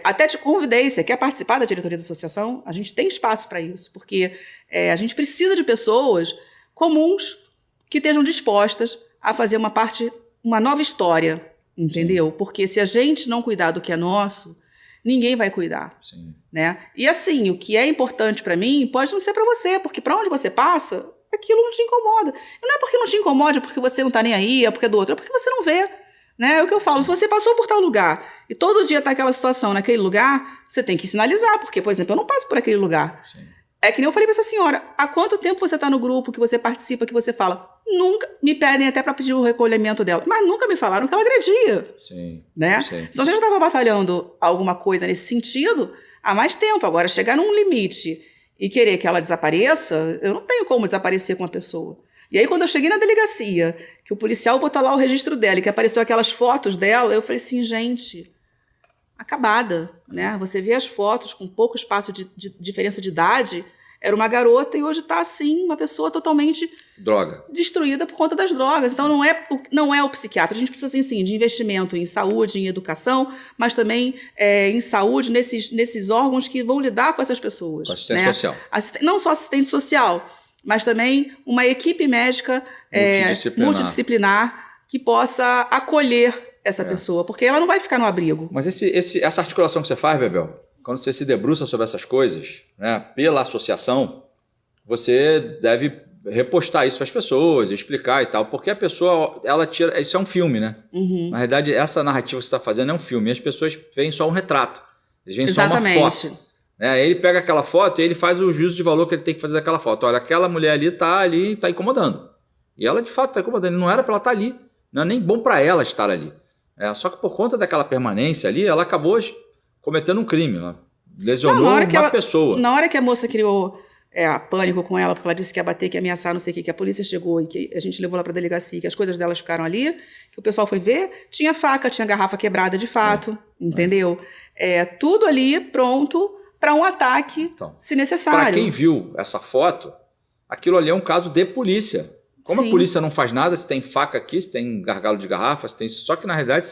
S2: Até te convidei, você quer participar da diretoria da associação? A gente tem espaço para isso, porque a gente precisa de pessoas comuns que estejam dispostas a fazer uma nova história, entendeu? Porque se a gente não cuidar do que é nosso, ninguém vai cuidar.
S1: Sim.
S2: Né? E assim, o que é importante para mim pode não ser para você, porque para onde você passa, aquilo não te incomoda. E não é porque não te incomoda, porque você não está nem aí, é porque é do outro, é porque você não vê. Né? É o que eu falo, se você passou por tal lugar e todo dia está aquela situação naquele lugar, você tem que sinalizar, porque, por exemplo, eu não passo por aquele lugar.
S1: Sim.
S2: É que nem eu falei para essa senhora, há quanto tempo você está no grupo, que você participa, que você fala? Nunca, me pedem até para pedir o recolhimento dela, mas nunca me falaram que ela agredia.
S1: Sim.
S2: Né?
S1: Sim.
S2: Então, você já estava batalhando alguma coisa nesse sentido há mais tempo. Agora, chegar num limite e querer que ela desapareça, eu não tenho como desaparecer com uma pessoa. E aí, quando eu cheguei na delegacia, que o policial botou lá o registro dela e que apareceu aquelas fotos dela, eu falei assim, gente, acabada, né? Você vê as fotos com pouco espaço de diferença de idade, era uma garota e hoje está assim, uma pessoa totalmente destruída por conta das drogas. Então não é o psiquiatra. A gente precisa assim, de investimento em saúde, em educação, mas também em saúde nesses órgãos que vão lidar com essas pessoas.
S1: Com assistência social.
S2: Não só assistente social, mas também uma equipe médica multidisciplinar que possa acolher essa pessoa, porque ela não vai ficar no abrigo.
S1: Mas essa articulação que você faz, Bebel, quando você se debruça sobre essas coisas, né, pela associação, você deve repostar isso para as pessoas, explicar e tal, porque a pessoa, ela tira... Isso é um filme, né? Uhum. Na verdade, essa narrativa que você está fazendo é um filme, e as pessoas veem só um retrato, eles veem só uma foto. Né? Aí ele pega aquela foto e ele faz o juízo de valor que ele tem que fazer daquela foto. Olha, aquela mulher ali está incomodando. E ela, de fato, está incomodando. Não era para ela estar ali. Não é nem bom para ela estar ali. Só que por conta daquela permanência ali, ela acabou cometendo um crime. Ela lesionou uma pessoa.
S2: Na hora que a moça criou pânico com ela, porque ela disse que ia bater, que ia ameaçar, não sei o que a polícia chegou e que a gente levou ela para a delegacia, que as coisas delas ficaram ali, que o pessoal foi ver, tinha faca, tinha garrafa quebrada de fato, entendeu? Tudo ali pronto para um ataque, se necessário.
S1: Para quem viu essa foto, aquilo ali é um caso de polícia. Como a polícia não faz nada, se tem faca aqui, se tem gargalo de garrafa, se tem... Só que, na realidade,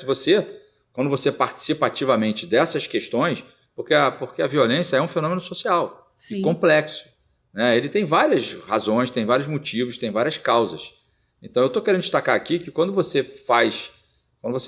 S1: quando você participa ativamente dessas questões, porque a violência é um fenômeno social, complexo. Né? Ele tem várias razões, tem vários motivos, tem várias causas. Então, eu estou querendo destacar aqui que quando você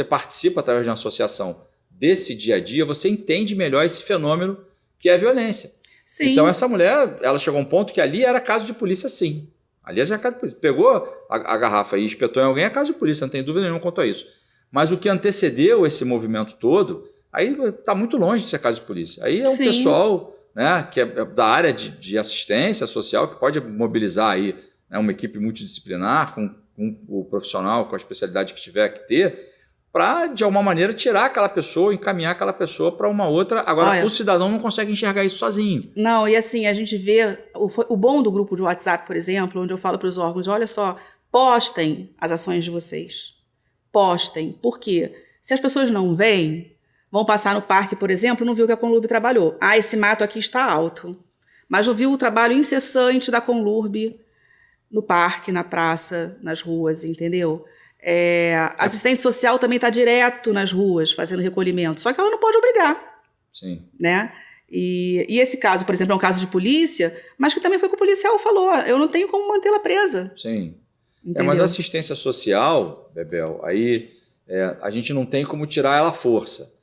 S1: participa através de uma associação desse dia a dia, você entende melhor esse fenômeno que é a violência. Sim. Então, essa mulher, ela chegou a um ponto que ali era caso de polícia, sim. Ali já pegou a garrafa e espetou em alguém, é caso de polícia, não tem dúvida nenhuma quanto a isso. Mas o que antecedeu esse movimento todo, aí está muito longe de ser caso de polícia. Aí é um pessoal, né, que é da área de assistência social, que pode mobilizar aí, né, uma equipe multidisciplinar com o profissional, com a especialidade que tiver que ter, para, de alguma maneira, tirar aquela pessoa, encaminhar aquela pessoa para uma outra. Agora, o cidadão não consegue enxergar isso sozinho.
S2: Não, e assim, a gente vê o bom do grupo de WhatsApp, por exemplo, onde eu falo para os órgãos, olha só, postem as ações de vocês. Postem. Por quê? Se as pessoas não veem, vão passar no parque, por exemplo, não viu que a Conlurb trabalhou. Esse mato aqui está alto. Mas não viu o trabalho incessante da Conlurb no parque, na praça, nas ruas, entendeu? Assistente social também está direto nas ruas fazendo recolhimento, só que ela não pode obrigar.
S1: Sim.
S2: Né? E esse caso, por exemplo, é um caso de polícia, mas que também foi que o policial falou, eu não tenho como mantê-la presa.
S1: Sim. Mas a assistência social, Bebel, aí a gente não tem como tirar ela à força.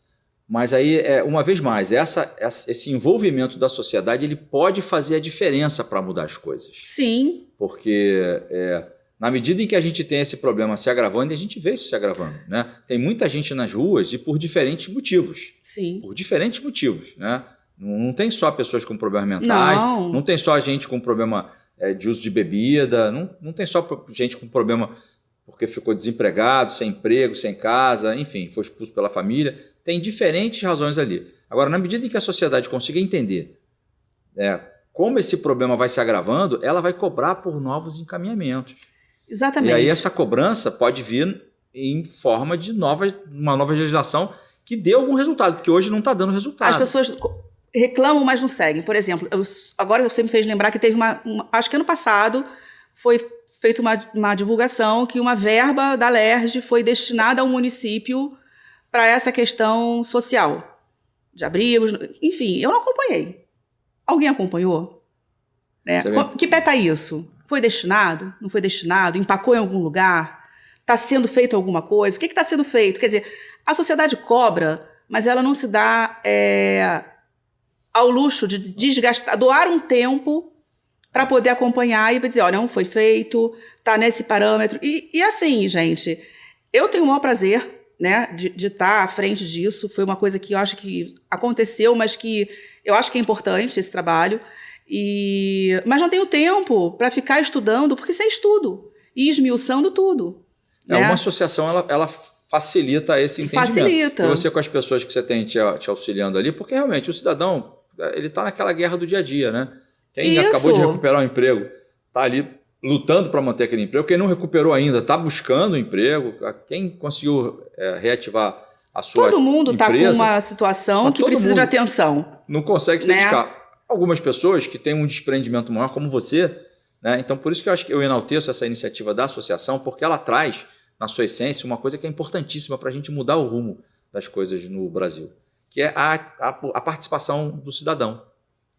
S1: Mas aí, uma vez mais, esse envolvimento da sociedade, ele pode fazer a diferença para mudar as coisas.
S2: Sim.
S1: Porque... na medida em que a gente tem esse problema se agravando, e a gente vê isso se agravando, né? Tem muita gente nas ruas e por diferentes motivos.
S2: Sim.
S1: Por diferentes motivos, né? Não tem só pessoas com problemas mentais, não tem só gente com problema de uso de bebida, não tem só gente com problema porque ficou desempregado, sem emprego, sem casa, enfim, foi expulso pela família. Tem diferentes razões ali. Agora, na medida em que a sociedade consiga entender como esse problema vai se agravando, ela vai cobrar por novos encaminhamentos.
S2: Exatamente.
S1: E aí essa cobrança pode vir em forma de uma nova legislação que dê algum resultado, porque hoje não está dando resultado.
S2: As pessoas reclamam, mas não seguem. Por exemplo, agora você me fez lembrar que teve acho que ano passado foi feita uma divulgação que uma verba da LERJ foi destinada ao município para essa questão social, de abrigos, enfim, eu não acompanhei. Alguém acompanhou? Né? Que pé está isso? Foi destinado? Não foi destinado? Empacou em algum lugar? Está sendo feito alguma coisa? O que está sendo feito? Quer dizer, a sociedade cobra, mas ela não se dá ao luxo de desgastar, doar um tempo para poder acompanhar e dizer, olha, não foi feito, está nesse parâmetro. E assim, gente, eu tenho o maior prazer, né, de estar à frente disso. Foi uma coisa que eu acho que aconteceu, mas que eu acho que é importante esse trabalho. Mas não tenho tempo para ficar estudando, porque isso é estudo, e esmiuçando tudo. Né?
S1: Uma associação, ela facilita esse entendimento.
S2: Facilita.
S1: E você com as pessoas que você tem te auxiliando ali, porque realmente o cidadão, ele está naquela guerra do dia a dia, né? Quem acabou de recuperar um emprego, está ali lutando para manter aquele emprego. Quem não recuperou ainda, está buscando um emprego. Quem conseguiu reativar a sua empresa...
S2: Todo mundo está com uma situação que precisa de atenção.
S1: Não consegue se dedicar. Algumas pessoas que têm um desprendimento maior, como você, né? Então, por isso que eu acho que eu enalteço essa iniciativa da associação, porque ela traz, na sua essência, uma coisa que é importantíssima para a gente mudar o rumo das coisas no Brasil, que é a participação do cidadão.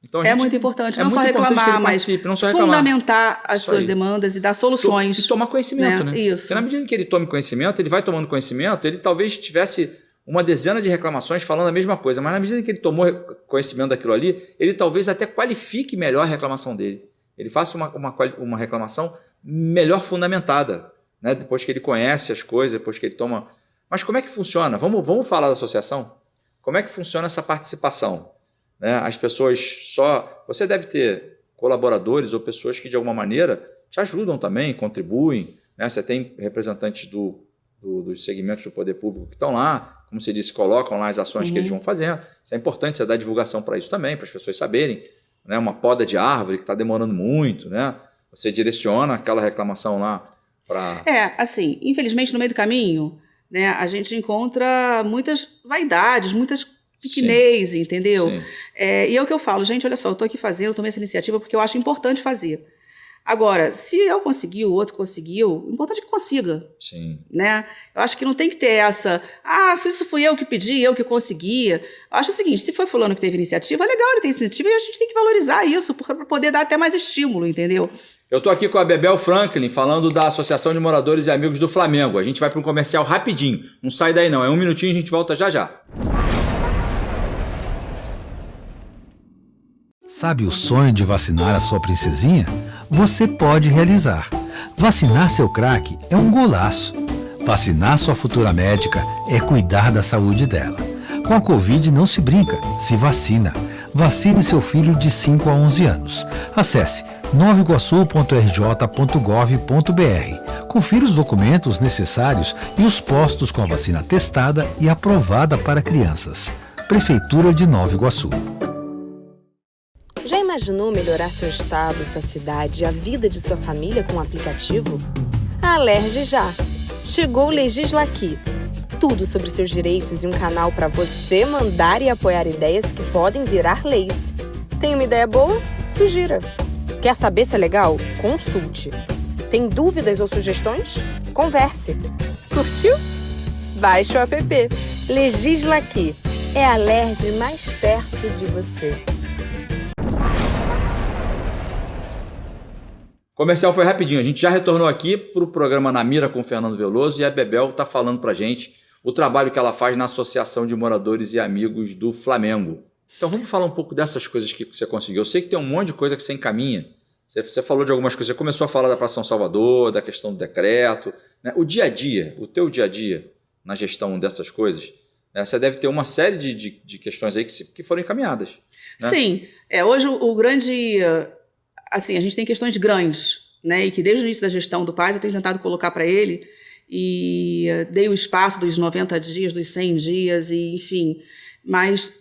S1: Então,
S2: é muito importante, não só reclamar, mas fundamentar as suas demandas e dar soluções.
S1: E tomar conhecimento, né?
S2: Isso.
S1: Porque na medida que ele tome conhecimento, ele vai tomando conhecimento, ele talvez tivesse uma dezena de reclamações falando a mesma coisa, mas na medida que ele tomou conhecimento daquilo ali, ele talvez até qualifique melhor a reclamação dele. Ele faça uma reclamação melhor fundamentada, né? Depois que ele conhece as coisas, depois que ele toma... Mas como é que funciona? Vamos falar da associação? Como é que funciona essa participação? Né? As pessoas só... Você deve ter colaboradores ou pessoas que de alguma maneira te ajudam também, contribuem, né? Você tem representantes dos segmentos do poder público que estão lá, como você disse, colocam lá as ações que eles vão fazendo. Isso é importante, você dar divulgação para isso também, para as pessoas saberem, né? Uma poda de árvore que está demorando muito, né? Você direciona aquela reclamação lá para...
S2: assim, infelizmente no meio do caminho, né, a gente encontra muitas vaidades, muitas pequenez, entendeu? E é o que eu falo, gente, olha só, eu estou aqui fazendo, tomei essa iniciativa porque eu acho importante fazer. Agora, se eu conseguir, o outro conseguiu, o importante é que consiga.
S1: Sim.
S2: Né? Eu acho que não tem que ter essa... isso fui eu que pedi, eu que consegui. Eu acho o seguinte, se foi fulano que teve iniciativa, é legal ele ter iniciativa e a gente tem que valorizar isso para poder dar até mais estímulo, entendeu?
S1: Eu estou aqui com a Bebel Franklin, falando da Associação de Moradores e Amigos do Flamengo. A gente vai para um comercial rapidinho. Não sai daí não, é 1 minutinho e a gente volta já já.
S3: Sabe o sonho de vacinar a sua princesinha? Você pode realizar. Vacinar seu craque é um golaço. Vacinar sua futura médica é cuidar da saúde dela. Com a Covid não se brinca, se vacina. Vacine seu filho de 5 a 11 anos. Acesse novaiguaçu.rj.gov.br. Confira os documentos necessários e os postos com a vacina testada e aprovada para crianças. Prefeitura de Nova Iguaçu.
S4: Já imaginou melhorar seu estado, sua cidade e a vida de sua família com um aplicativo? A Alerj já! Chegou o Legislaqui. Tudo sobre seus direitos e um canal para você mandar e apoiar ideias que podem virar leis. Tem uma ideia boa? Sugira. Quer saber se é legal? Consulte. Tem dúvidas ou sugestões? Converse. Curtiu? Baixe o app. Legislaqui. É a Alerj mais perto de você.
S1: Comercial foi rapidinho, a gente já retornou aqui para o programa Na Mira com o Fernando Veloso e a Bebel está falando para a gente o trabalho que ela faz na Associação de Moradores e Amigos do Flamengo. Então vamos falar um pouco dessas coisas que você conseguiu. Eu sei que tem um monte de coisa que você encaminha, você falou de algumas coisas, você começou a falar da Praça São Salvador, da questão do decreto, né? O dia a dia, o teu dia a dia na gestão dessas coisas, né? Você deve ter uma série de questões aí que foram encaminhadas. Né?
S2: Sim, hoje o grande... Assim, a gente tem questões grandes, né? E que desde o início da gestão do Paz eu tenho tentado colocar para ele e dei o espaço dos 90 dias, dos 100 dias, e enfim. Mas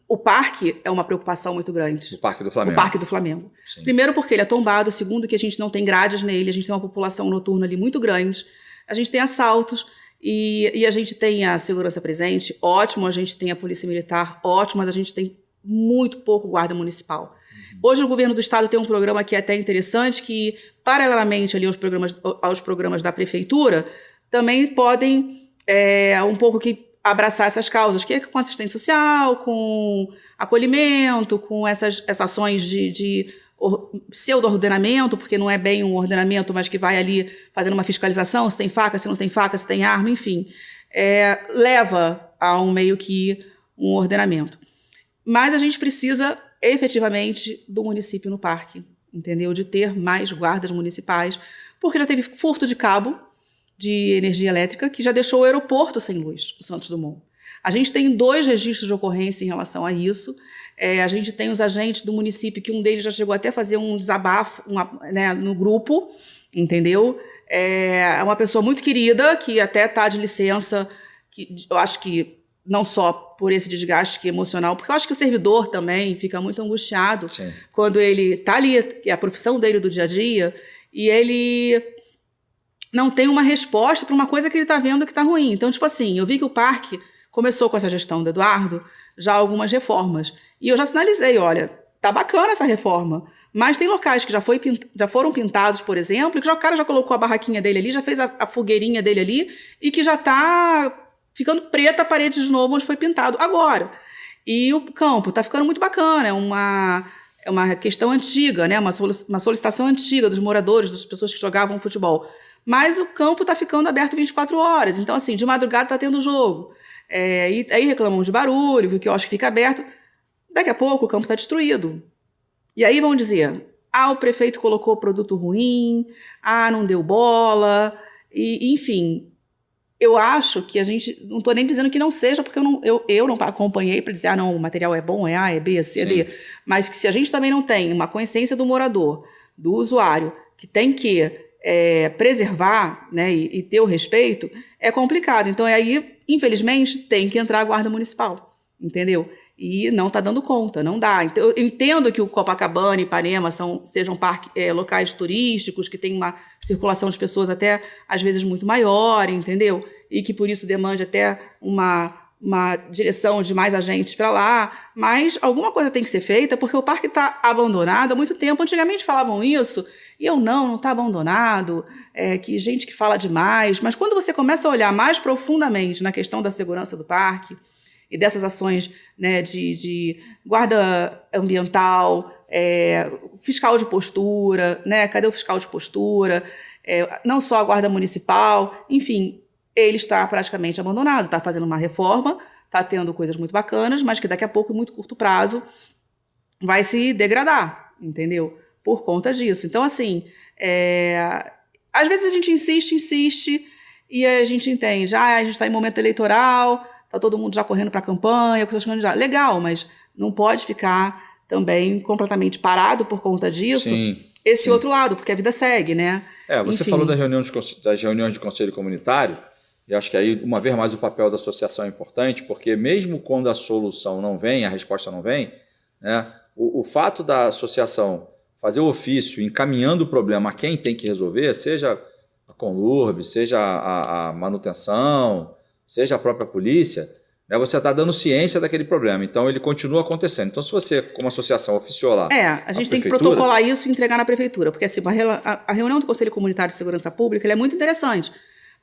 S2: o parque é uma preocupação muito grande.
S1: O Parque do Flamengo.
S2: O Parque do Flamengo.
S1: Sim.
S2: Primeiro porque ele é tombado, segundo que a gente não tem grades nele, a gente tem uma população noturna ali muito grande, a gente tem assaltos e a gente tem a segurança presente, ótimo, a gente tem a polícia militar, ótimo, mas a gente tem muito pouco guarda municipal. Hoje o governo do estado tem um programa que é até interessante, que paralelamente ali aos programas da prefeitura, também podem um pouco que abraçar essas causas, que é com assistente social, com acolhimento, com essas ações de pseudo-ordenamento, porque não é bem um ordenamento, mas que vai ali fazendo uma fiscalização, se tem faca, se não tem faca, se tem arma, enfim. Leva a meio que um ordenamento. Mas a gente precisa, efetivamente, do município no parque, entendeu? De ter mais guardas municipais, porque já teve furto de cabo de energia elétrica, que já deixou o aeroporto sem luz, o Santos Dumont. A gente tem 2 registros de ocorrência em relação a isso. A gente tem os agentes do município, que um deles já chegou até a fazer um desabafo né, no grupo, entendeu? É uma pessoa muito querida, que até está de licença, que eu acho que não só por esse desgaste emocional, porque eu acho que o servidor também fica muito angustiado
S1: Sim.
S2: quando ele está ali, que é a profissão dele do dia a dia, e ele não tem uma resposta para uma coisa que ele está vendo que está ruim. Então, tipo assim, eu vi que o parque começou com essa gestão do Eduardo já algumas reformas. E eu já sinalizei, olha, tá bacana essa reforma, mas tem locais que já foram pintados, por exemplo, e que o cara já colocou a barraquinha dele ali, já fez a fogueirinha dele ali, e que já está ficando preta a parede de novo onde foi pintado agora. E o campo está ficando muito bacana, é uma questão antiga, né? Uma solicitação antiga dos moradores, das pessoas que jogavam futebol. Mas o campo está ficando aberto 24 horas. Então, assim, de madrugada está tendo jogo. E aí reclamam de barulho, que eu acho que fica aberto. Daqui a pouco o campo está destruído. E aí vão dizer, o prefeito colocou produto ruim, não deu bola, e, enfim. Eu acho que a gente, não estou nem dizendo que não seja, porque eu não acompanhei para dizer, não, o material é bom, é A, é B, é C, é D. Mas que se a gente também não tem uma consciência do morador, do usuário, que tem que preservar, né, e ter o respeito, é complicado. Então, aí, infelizmente, tem que entrar a Guarda Municipal, entendeu? E não está dando conta, não dá. Então, eu entendo que o Copacabana e Ipanema sejam locais turísticos, que tem uma circulação de pessoas até, às vezes, muito maior, entendeu? E que, por isso, demande até uma direção de mais agentes para lá. Mas alguma coisa tem que ser feita, porque o parque está abandonado há muito tempo. Antigamente falavam isso, e eu não está abandonado, que gente que fala demais. Mas quando você começa a olhar mais profundamente na questão da segurança do parque, e dessas ações, né, de guarda ambiental, fiscal de postura, né, cadê o fiscal de postura, não só a guarda municipal, enfim, ele está praticamente abandonado, está fazendo uma reforma, está tendo coisas muito bacanas, mas que daqui a pouco, em muito curto prazo, vai se degradar, entendeu? Por conta disso. Então, assim, às vezes a gente insiste, e a gente entende, a gente está em momento eleitoral, está todo mundo já correndo para a campanha, com seus candidatos. Legal, mas não pode ficar também completamente parado por conta disso. Sim. Outro lado, porque a vida segue, né?
S1: Você falou das reuniões de conselho comunitário, e acho que aí, uma vez mais, o papel da associação é importante, porque mesmo quando a solução não vem, a resposta não vem, né, o fato da associação fazer o ofício encaminhando o problema a quem tem que resolver, seja a Conlurb, seja a manutenção, seja a própria polícia, né, você está dando ciência daquele problema. Então, ele continua acontecendo. Então, se você, como associação, oficiou lá...
S2: a gente tem que protocolar isso e entregar na prefeitura, porque assim, a reunião do Conselho Comunitário de Segurança Pública é muito interessante,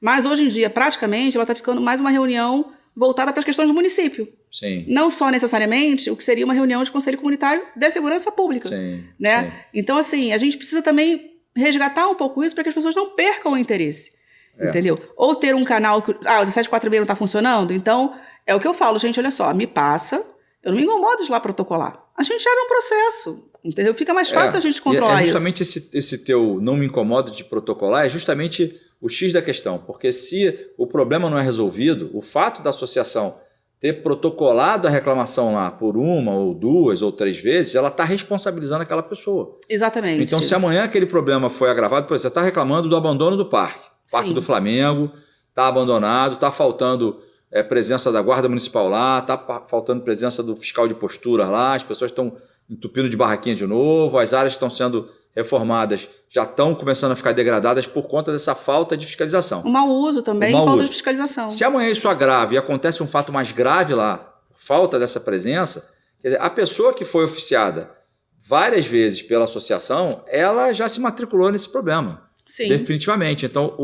S2: mas hoje em dia, praticamente, ela está ficando mais uma reunião voltada para as questões do município.
S1: Sim.
S2: Não só necessariamente o que seria uma reunião de Conselho Comunitário de Segurança Pública.
S1: Sim.
S2: Né?
S1: Sim.
S2: Então, assim, a gente precisa também resgatar um pouco isso para que as pessoas não percam o interesse. Entendeu? Ou ter um canal que... o 1746 não está funcionando? Então, é o que eu falo, gente, olha só, me passa, eu não me incomodo de lá protocolar. A gente abre um processo, entendeu? Fica mais fácil a gente controlar isso.
S1: Justamente esse teu não me incomodo de protocolar é justamente o X da questão, porque se o problema não é resolvido, o fato da associação ter protocolado a reclamação lá por 1 ou 2 ou 3 vezes, ela está responsabilizando aquela pessoa.
S2: Exatamente.
S1: Então, se amanhã aquele problema foi agravado, por exemplo, você está reclamando do abandono do parque. Parque
S2: Sim.
S1: do Flamengo está abandonado, está faltando presença da Guarda Municipal lá, está faltando presença do fiscal de postura lá, as pessoas estão entupindo de barraquinha de novo, as áreas estão sendo reformadas, já estão começando a ficar degradadas por conta dessa falta de fiscalização.
S2: O mau uso também, falta de fiscalização.
S1: Se amanhã isso agrava e acontece um fato mais grave lá, por falta dessa presença, quer dizer, a pessoa que foi oficiada várias vezes pela associação, ela já se matriculou nesse problema.
S2: Sim.
S1: Definitivamente. Então,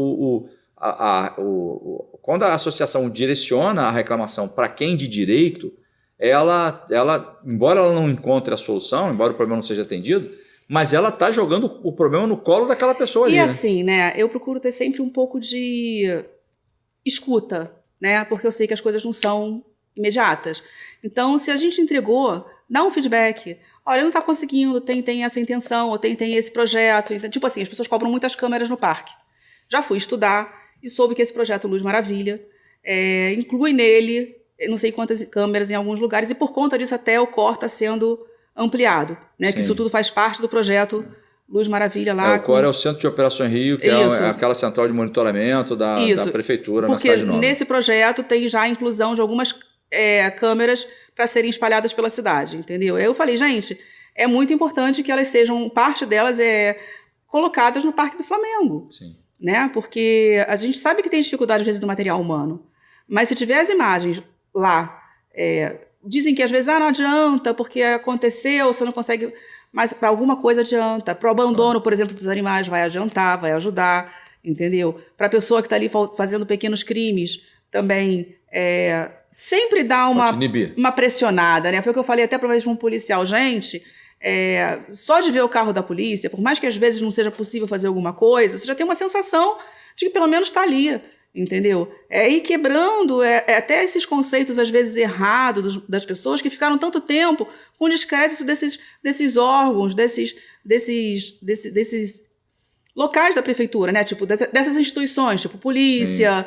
S1: quando a associação direciona a reclamação para quem de direito, ela, embora ela não encontre a solução, embora o problema não seja atendido, mas ela está jogando o problema no colo daquela pessoa ali.
S2: E assim, né? Eu procuro ter sempre um pouco de escuta, né? Porque eu sei que as coisas não são imediatas. Então, se a gente entregou, dá um feedback. Olha, não está conseguindo, tem essa intenção, ou tem esse projeto. Tipo assim, as pessoas cobram muitas câmeras no parque. Já fui estudar e soube que esse projeto Luz Maravilha inclui nele não sei quantas câmeras em alguns lugares, e por conta disso até o COR está sendo ampliado, né? Que isso tudo faz parte do projeto Luz Maravilha lá.
S1: O COR é o Centro de Operações Rio, que é aquela central de monitoramento da prefeitura na cidade nova.
S2: Porque nesse projeto tem já a inclusão de algumas câmeras para serem espalhadas pela cidade, entendeu? Eu falei, gente, é muito importante que elas sejam, parte delas colocadas no Parque do Flamengo.
S1: Sim.
S2: Né? Porque a gente sabe que tem dificuldade às vezes do material humano, mas se tiver as imagens lá, dizem que às vezes não adianta porque aconteceu, você não consegue, mas para alguma coisa adianta. Para o abandono, por exemplo, dos animais vai adiantar, vai ajudar, entendeu? Para a pessoa que está ali fazendo pequenos crimes também sempre dá uma pressionada, né? Foi o que eu falei até para um policial, gente. Só de ver o carro da polícia, por mais que às vezes não seja possível fazer alguma coisa, você já tem uma sensação de que pelo menos está ali, entendeu? Ir quebrando até esses conceitos às vezes errados das pessoas que ficaram tanto tempo com descrédito desses órgãos, desses locais da prefeitura, né? Tipo, dessas instituições, tipo polícia,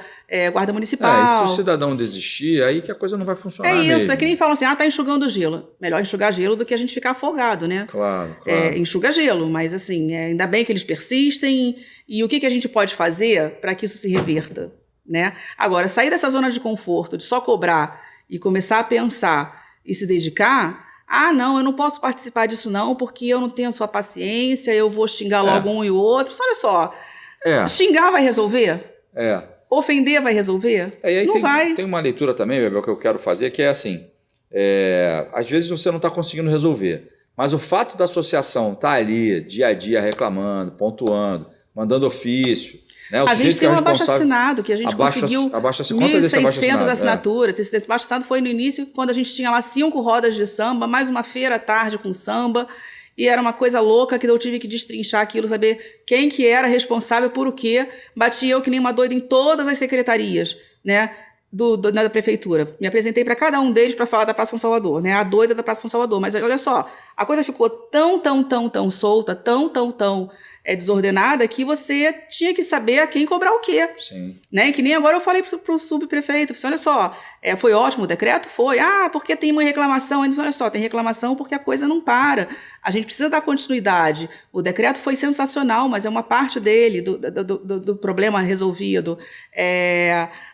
S2: guarda municipal.
S1: E se o cidadão desistir, aí que a coisa não vai funcionar
S2: isso,
S1: mesmo.
S2: É que nem falam assim, tá enxugando gelo. Melhor enxugar gelo do que a gente ficar afogado, né?
S1: Claro.
S2: Enxuga gelo, mas assim, ainda bem que eles persistem. E o que a gente pode fazer para que isso se reverta, né? Agora, sair dessa zona de conforto, de só cobrar e começar a pensar e se dedicar... não, eu não posso participar disso não, porque eu não tenho a sua paciência, eu vou xingar logo um e o outro. Olha só, xingar vai resolver? Ofender vai resolver? Não vai.
S1: Tem uma leitura também, Bebel, que eu quero fazer, que é assim, às vezes você não está conseguindo resolver, mas o fato da associação estar ali, dia a dia, reclamando, pontuando, mandando ofício... Né,
S2: a gente tem um abaixo-assinado que a gente conseguiu 1.600 assinaturas. Esse abaixo-assinado foi no início, quando a gente tinha lá 5 rodas de samba, mais uma feira à tarde com samba, e era uma coisa louca que eu tive que destrinchar aquilo, saber quem que era responsável por o quê. Bati eu que nem uma doida em todas as secretarias, né, da prefeitura. Me apresentei para cada um deles para falar da Praça São Salvador, né, a doida da Praça São Salvador. Mas olha só, a coisa ficou tão solta, tão desordenada, que você tinha que saber a quem cobrar o quê.
S1: Sim.
S2: Né? Que nem agora eu falei para o subprefeito, olha só, foi ótimo o decreto? Foi. Porque tem uma reclamação. Olha só, tem reclamação porque a coisa não para. A gente precisa dar continuidade. O decreto foi sensacional, mas é uma parte dele, do problema resolvido.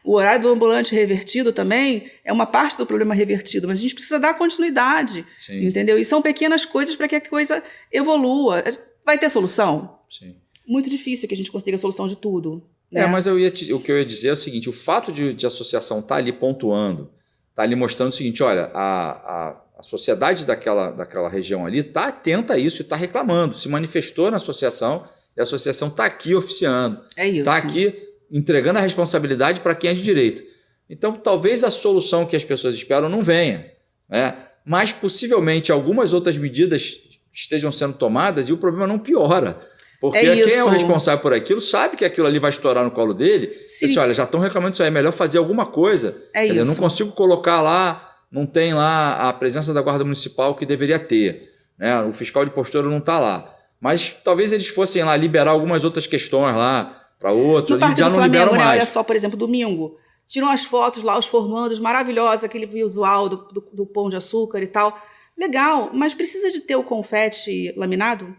S2: O horário do ambulante revertido também é uma parte do problema revertido, mas a gente precisa dar continuidade. Sim. Entendeu? E são pequenas coisas para que a coisa evolua. Vai ter solução?
S1: Sim.
S2: Muito difícil que a gente consiga a solução de tudo. Né?
S1: Mas o que eu ia dizer é o seguinte, o fato de a associação estar ali pontuando, estar ali mostrando o seguinte, olha, a sociedade daquela região ali está atenta a isso e está reclamando, se manifestou na associação e a associação está aqui oficiando. Está aqui entregando a responsabilidade para quem é de direito. Então, talvez a solução que as pessoas esperam não venha, né? Mas possivelmente algumas outras medidas estejam sendo tomadas e o problema não piora. Porque quem é o responsável por aquilo sabe que aquilo ali vai estourar no colo dele. Diz, olha, já estão reclamando disso aí, é melhor fazer alguma coisa. Quer dizer, eu não consigo colocar lá, não tem lá a presença da Guarda Municipal que deveria ter. Né? O fiscal de postura não está lá. Mas talvez eles fossem lá liberar algumas outras questões lá para outros.
S2: No Parque do Flamengo, né? Olha só, por exemplo, domingo, tiram as fotos lá, os formandos, maravilhosa, aquele visual do Pão de Açúcar e tal. Legal, mas precisa de ter o confete laminado?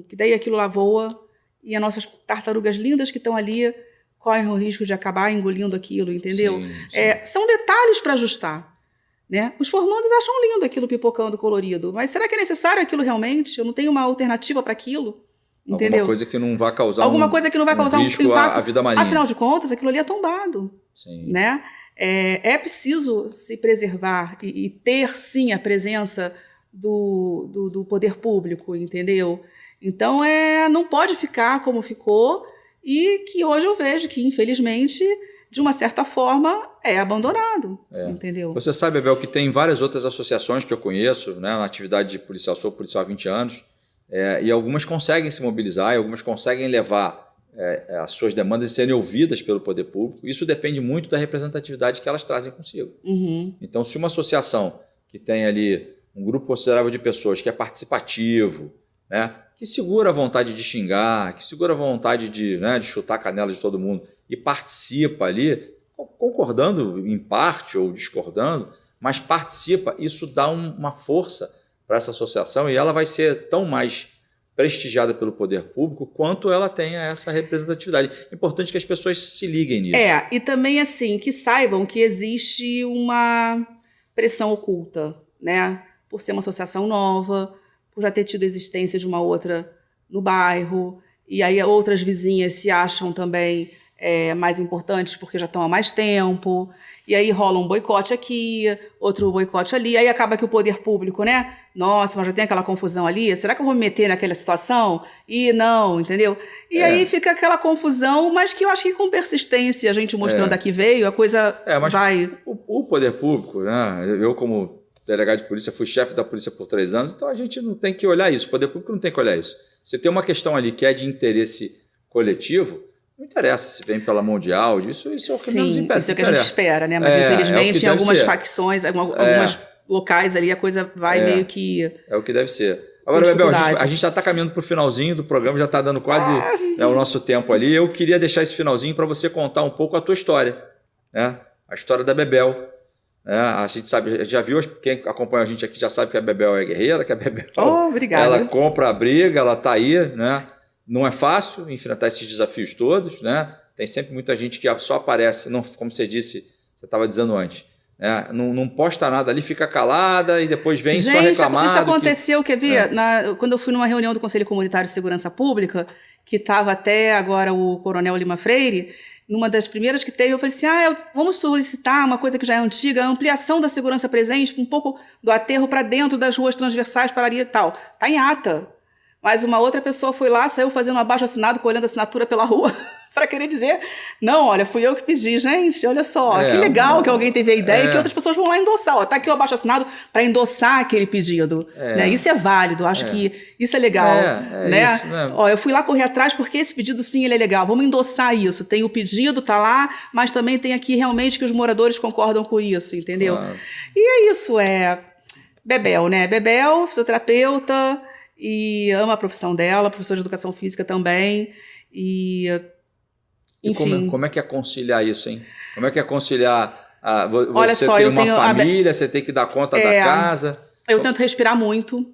S2: Que daí aquilo lá voa e as nossas tartarugas lindas que estão ali correm o risco de acabar engolindo aquilo, entendeu?
S1: Sim.
S2: São detalhes para ajustar. Né? Os formandos acham lindo aquilo pipocando colorido, mas será que é necessário aquilo realmente? Eu não tenho uma alternativa para aquilo? Entendeu?
S1: Alguma coisa que não vai causar
S2: um
S1: risco
S2: impacto
S1: à vida marinha.
S2: Afinal de contas, aquilo ali é tombado.
S1: Sim.
S2: Né? É preciso se preservar e ter, sim, a presença do poder público, entendeu? Então, não pode ficar como ficou e que hoje eu vejo que, infelizmente, de uma certa forma, é abandonado, entendeu?
S1: Você sabe, Bebel, que tem várias outras associações que eu conheço, né, na atividade de policial, sou policial há 20 anos, e algumas conseguem se mobilizar, e algumas conseguem levar as suas demandas e serem ouvidas pelo poder público. Isso depende muito da representatividade que elas trazem consigo. Então, se uma associação que tem ali um grupo considerável de pessoas que é participativo, né, que segura a vontade de xingar, que segura a vontade de chutar a canela de todo mundo e participa ali, concordando em parte ou discordando, mas participa, isso dá uma força para essa associação e ela vai ser tão mais prestigiada pelo poder público quanto ela tenha essa representatividade. É importante que as pessoas se liguem nisso.
S2: E também assim, que saibam que existe uma pressão oculta, né? Por ser uma associação nova, por já ter tido existência de uma outra no bairro, e aí outras vizinhas se acham também mais importantes porque já estão há mais tempo, e aí rola um boicote aqui, outro boicote ali, aí acaba que o poder público, né? Nossa, mas já tem aquela confusão ali, será que eu vou me meter naquela situação? E não, entendeu? E aí fica aquela confusão, mas que eu acho que com persistência, a gente mostrando aqui veio, a coisa vai...
S1: O poder público, né? Eu como delegado de polícia, fui chefe da polícia por 3 anos, então a gente não tem que olhar isso, o poder público não tem que olhar isso. Se tem uma questão ali que é de interesse coletivo, não interessa se vem pela mão de áudio, isso é o que menos impede.
S2: Isso é o que a gente espera, né? Mas infelizmente em algumas facções, algumas locais ali, a coisa vai meio que...
S1: É o que deve ser. Agora, Bebel, a gente já está caminhando para o finalzinho do programa, já está dando quase o nosso tempo ali. Eu queria deixar esse finalzinho para você contar um pouco a tua história, né? A história da Bebel. A gente sabe, já viu, quem acompanha a gente aqui já sabe que a Bebel é guerreira, que a Bebel ela compra a briga, ela está aí, né? Não é fácil enfrentar esses desafios todos, né? Tem sempre muita gente que só aparece, não, como você disse, você estava dizendo antes, né? Não posta nada ali, fica calada e depois vem só reclamar.
S2: Isso aconteceu, quer ver? Quando eu fui numa reunião do Conselho Comunitário de Segurança Pública, que estava até agora o Coronel Lima Freire, numa das primeiras que teve, eu falei assim, vamos solicitar uma coisa que já é antiga, a ampliação da segurança presente, um pouco do aterro para dentro das ruas transversais, pararia e tal. Está em ata. Mas uma outra pessoa foi lá, saiu fazendo um abaixo-assinado, colhendo assinatura pela rua, para querer dizer, não, olha, fui eu que pedi. Gente, olha só, que legal que alguém teve a ideia e que outras pessoas vão lá endossar. Está aqui o abaixo-assinado para endossar aquele pedido. Né? Isso é válido, acho que isso é legal. Né?
S1: Isso, né?
S2: Eu fui lá correr atrás porque esse pedido, sim, ele é legal. Vamos endossar isso. Tem o pedido, tá lá, mas também tem aqui realmente que os moradores concordam com isso, entendeu? E é isso, Bebel, né? Bebel, fisioterapeuta... E ama a profissão dela, professora de educação física também. Enfim.
S1: Como é que é conciliar isso, hein? Como é que é conciliar?
S2: Olha
S1: você
S2: só,
S1: tem uma família, você tem que dar conta da casa.
S2: Eu tento respirar muito.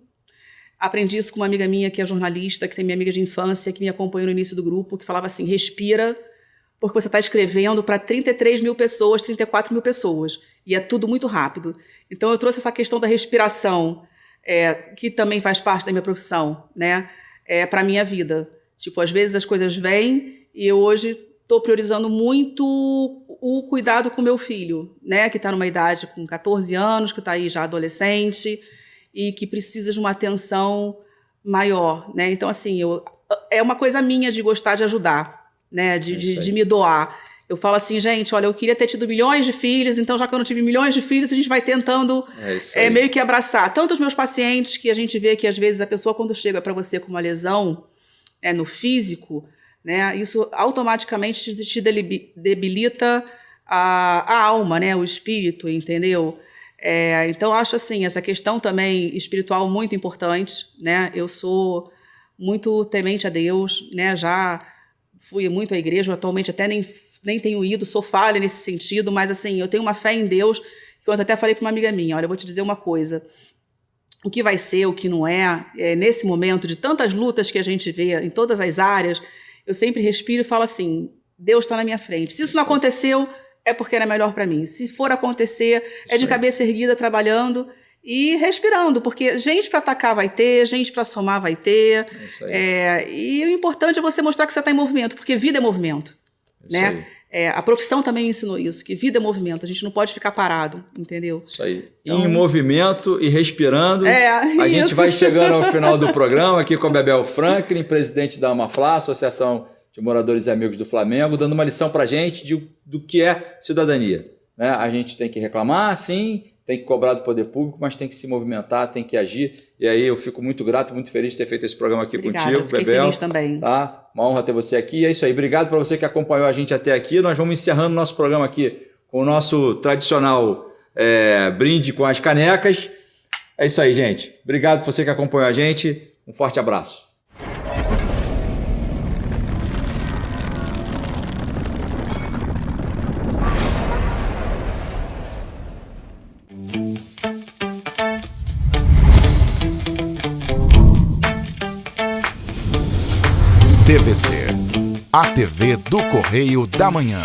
S2: Aprendi isso com uma amiga minha que é jornalista, que tem minha amiga de infância, que me acompanhou no início do grupo, que falava assim, respira, porque você está escrevendo para 33 mil pessoas, 34 mil pessoas. E é tudo muito rápido. Então eu trouxe essa questão da respiração, que também faz parte da minha profissão, né? Para a minha vida. Tipo, às vezes as coisas vêm e eu hoje estou priorizando muito o cuidado com meu filho, né? Que está numa idade com 14 anos, que está aí já adolescente e que precisa de uma atenção maior, né? Então, assim, é uma coisa minha de gostar de ajudar, né? De me doar. Eu falo assim, gente, olha, eu queria ter tido milhões de filhos, então já que eu não tive milhões de filhos, a gente vai tentando meio que abraçar. Tanto os meus pacientes, que a gente vê que às vezes a pessoa quando chega para você com uma lesão no físico, né, isso automaticamente te debilita a alma, né, o espírito, entendeu? Então, eu acho assim, essa questão também espiritual muito importante, né? Eu sou muito temente a Deus, né? Já fui muito à igreja, atualmente até nem tenho ido, sou falha nesse sentido, mas assim, eu tenho uma fé em Deus, que eu até falei para uma amiga minha, olha, eu vou te dizer uma coisa, o que vai ser, o que não nesse momento de tantas lutas que a gente vê em todas as áreas, eu sempre respiro e falo assim, Deus está na minha frente. Se isso não aconteceu, é porque era melhor para mim. Se for acontecer, de cabeça erguida, trabalhando e respirando, porque gente para atacar vai ter, gente para somar vai ter, e o importante é você mostrar que você está em movimento, porque vida é movimento. Né? A profissão também me ensinou isso, que vida é movimento, a gente não pode ficar parado, entendeu?
S1: Isso aí. Então, em movimento e respirando, a gente vai chegando ao final do programa aqui com a Bebel Franklin, presidente da Amaflá, Associação de moradores e amigos do Flamengo, dando uma lição para a gente do que é cidadania. Né? A gente tem que reclamar, sim, tem que cobrar do poder público, mas tem que se movimentar, tem que agir. E aí eu fico muito grato, muito feliz de ter feito esse programa aqui contigo,
S2: fiquei
S1: Bebel.
S2: Feliz também.
S1: Tá? Uma honra ter você aqui. E é isso aí. Obrigado para você que acompanhou a gente até aqui. Nós vamos encerrando nosso programa aqui com o nosso tradicional brinde com as canecas. É isso aí, gente. Obrigado por você que acompanhou a gente. Um forte abraço.
S5: TVC, a TV do Correio da Manhã.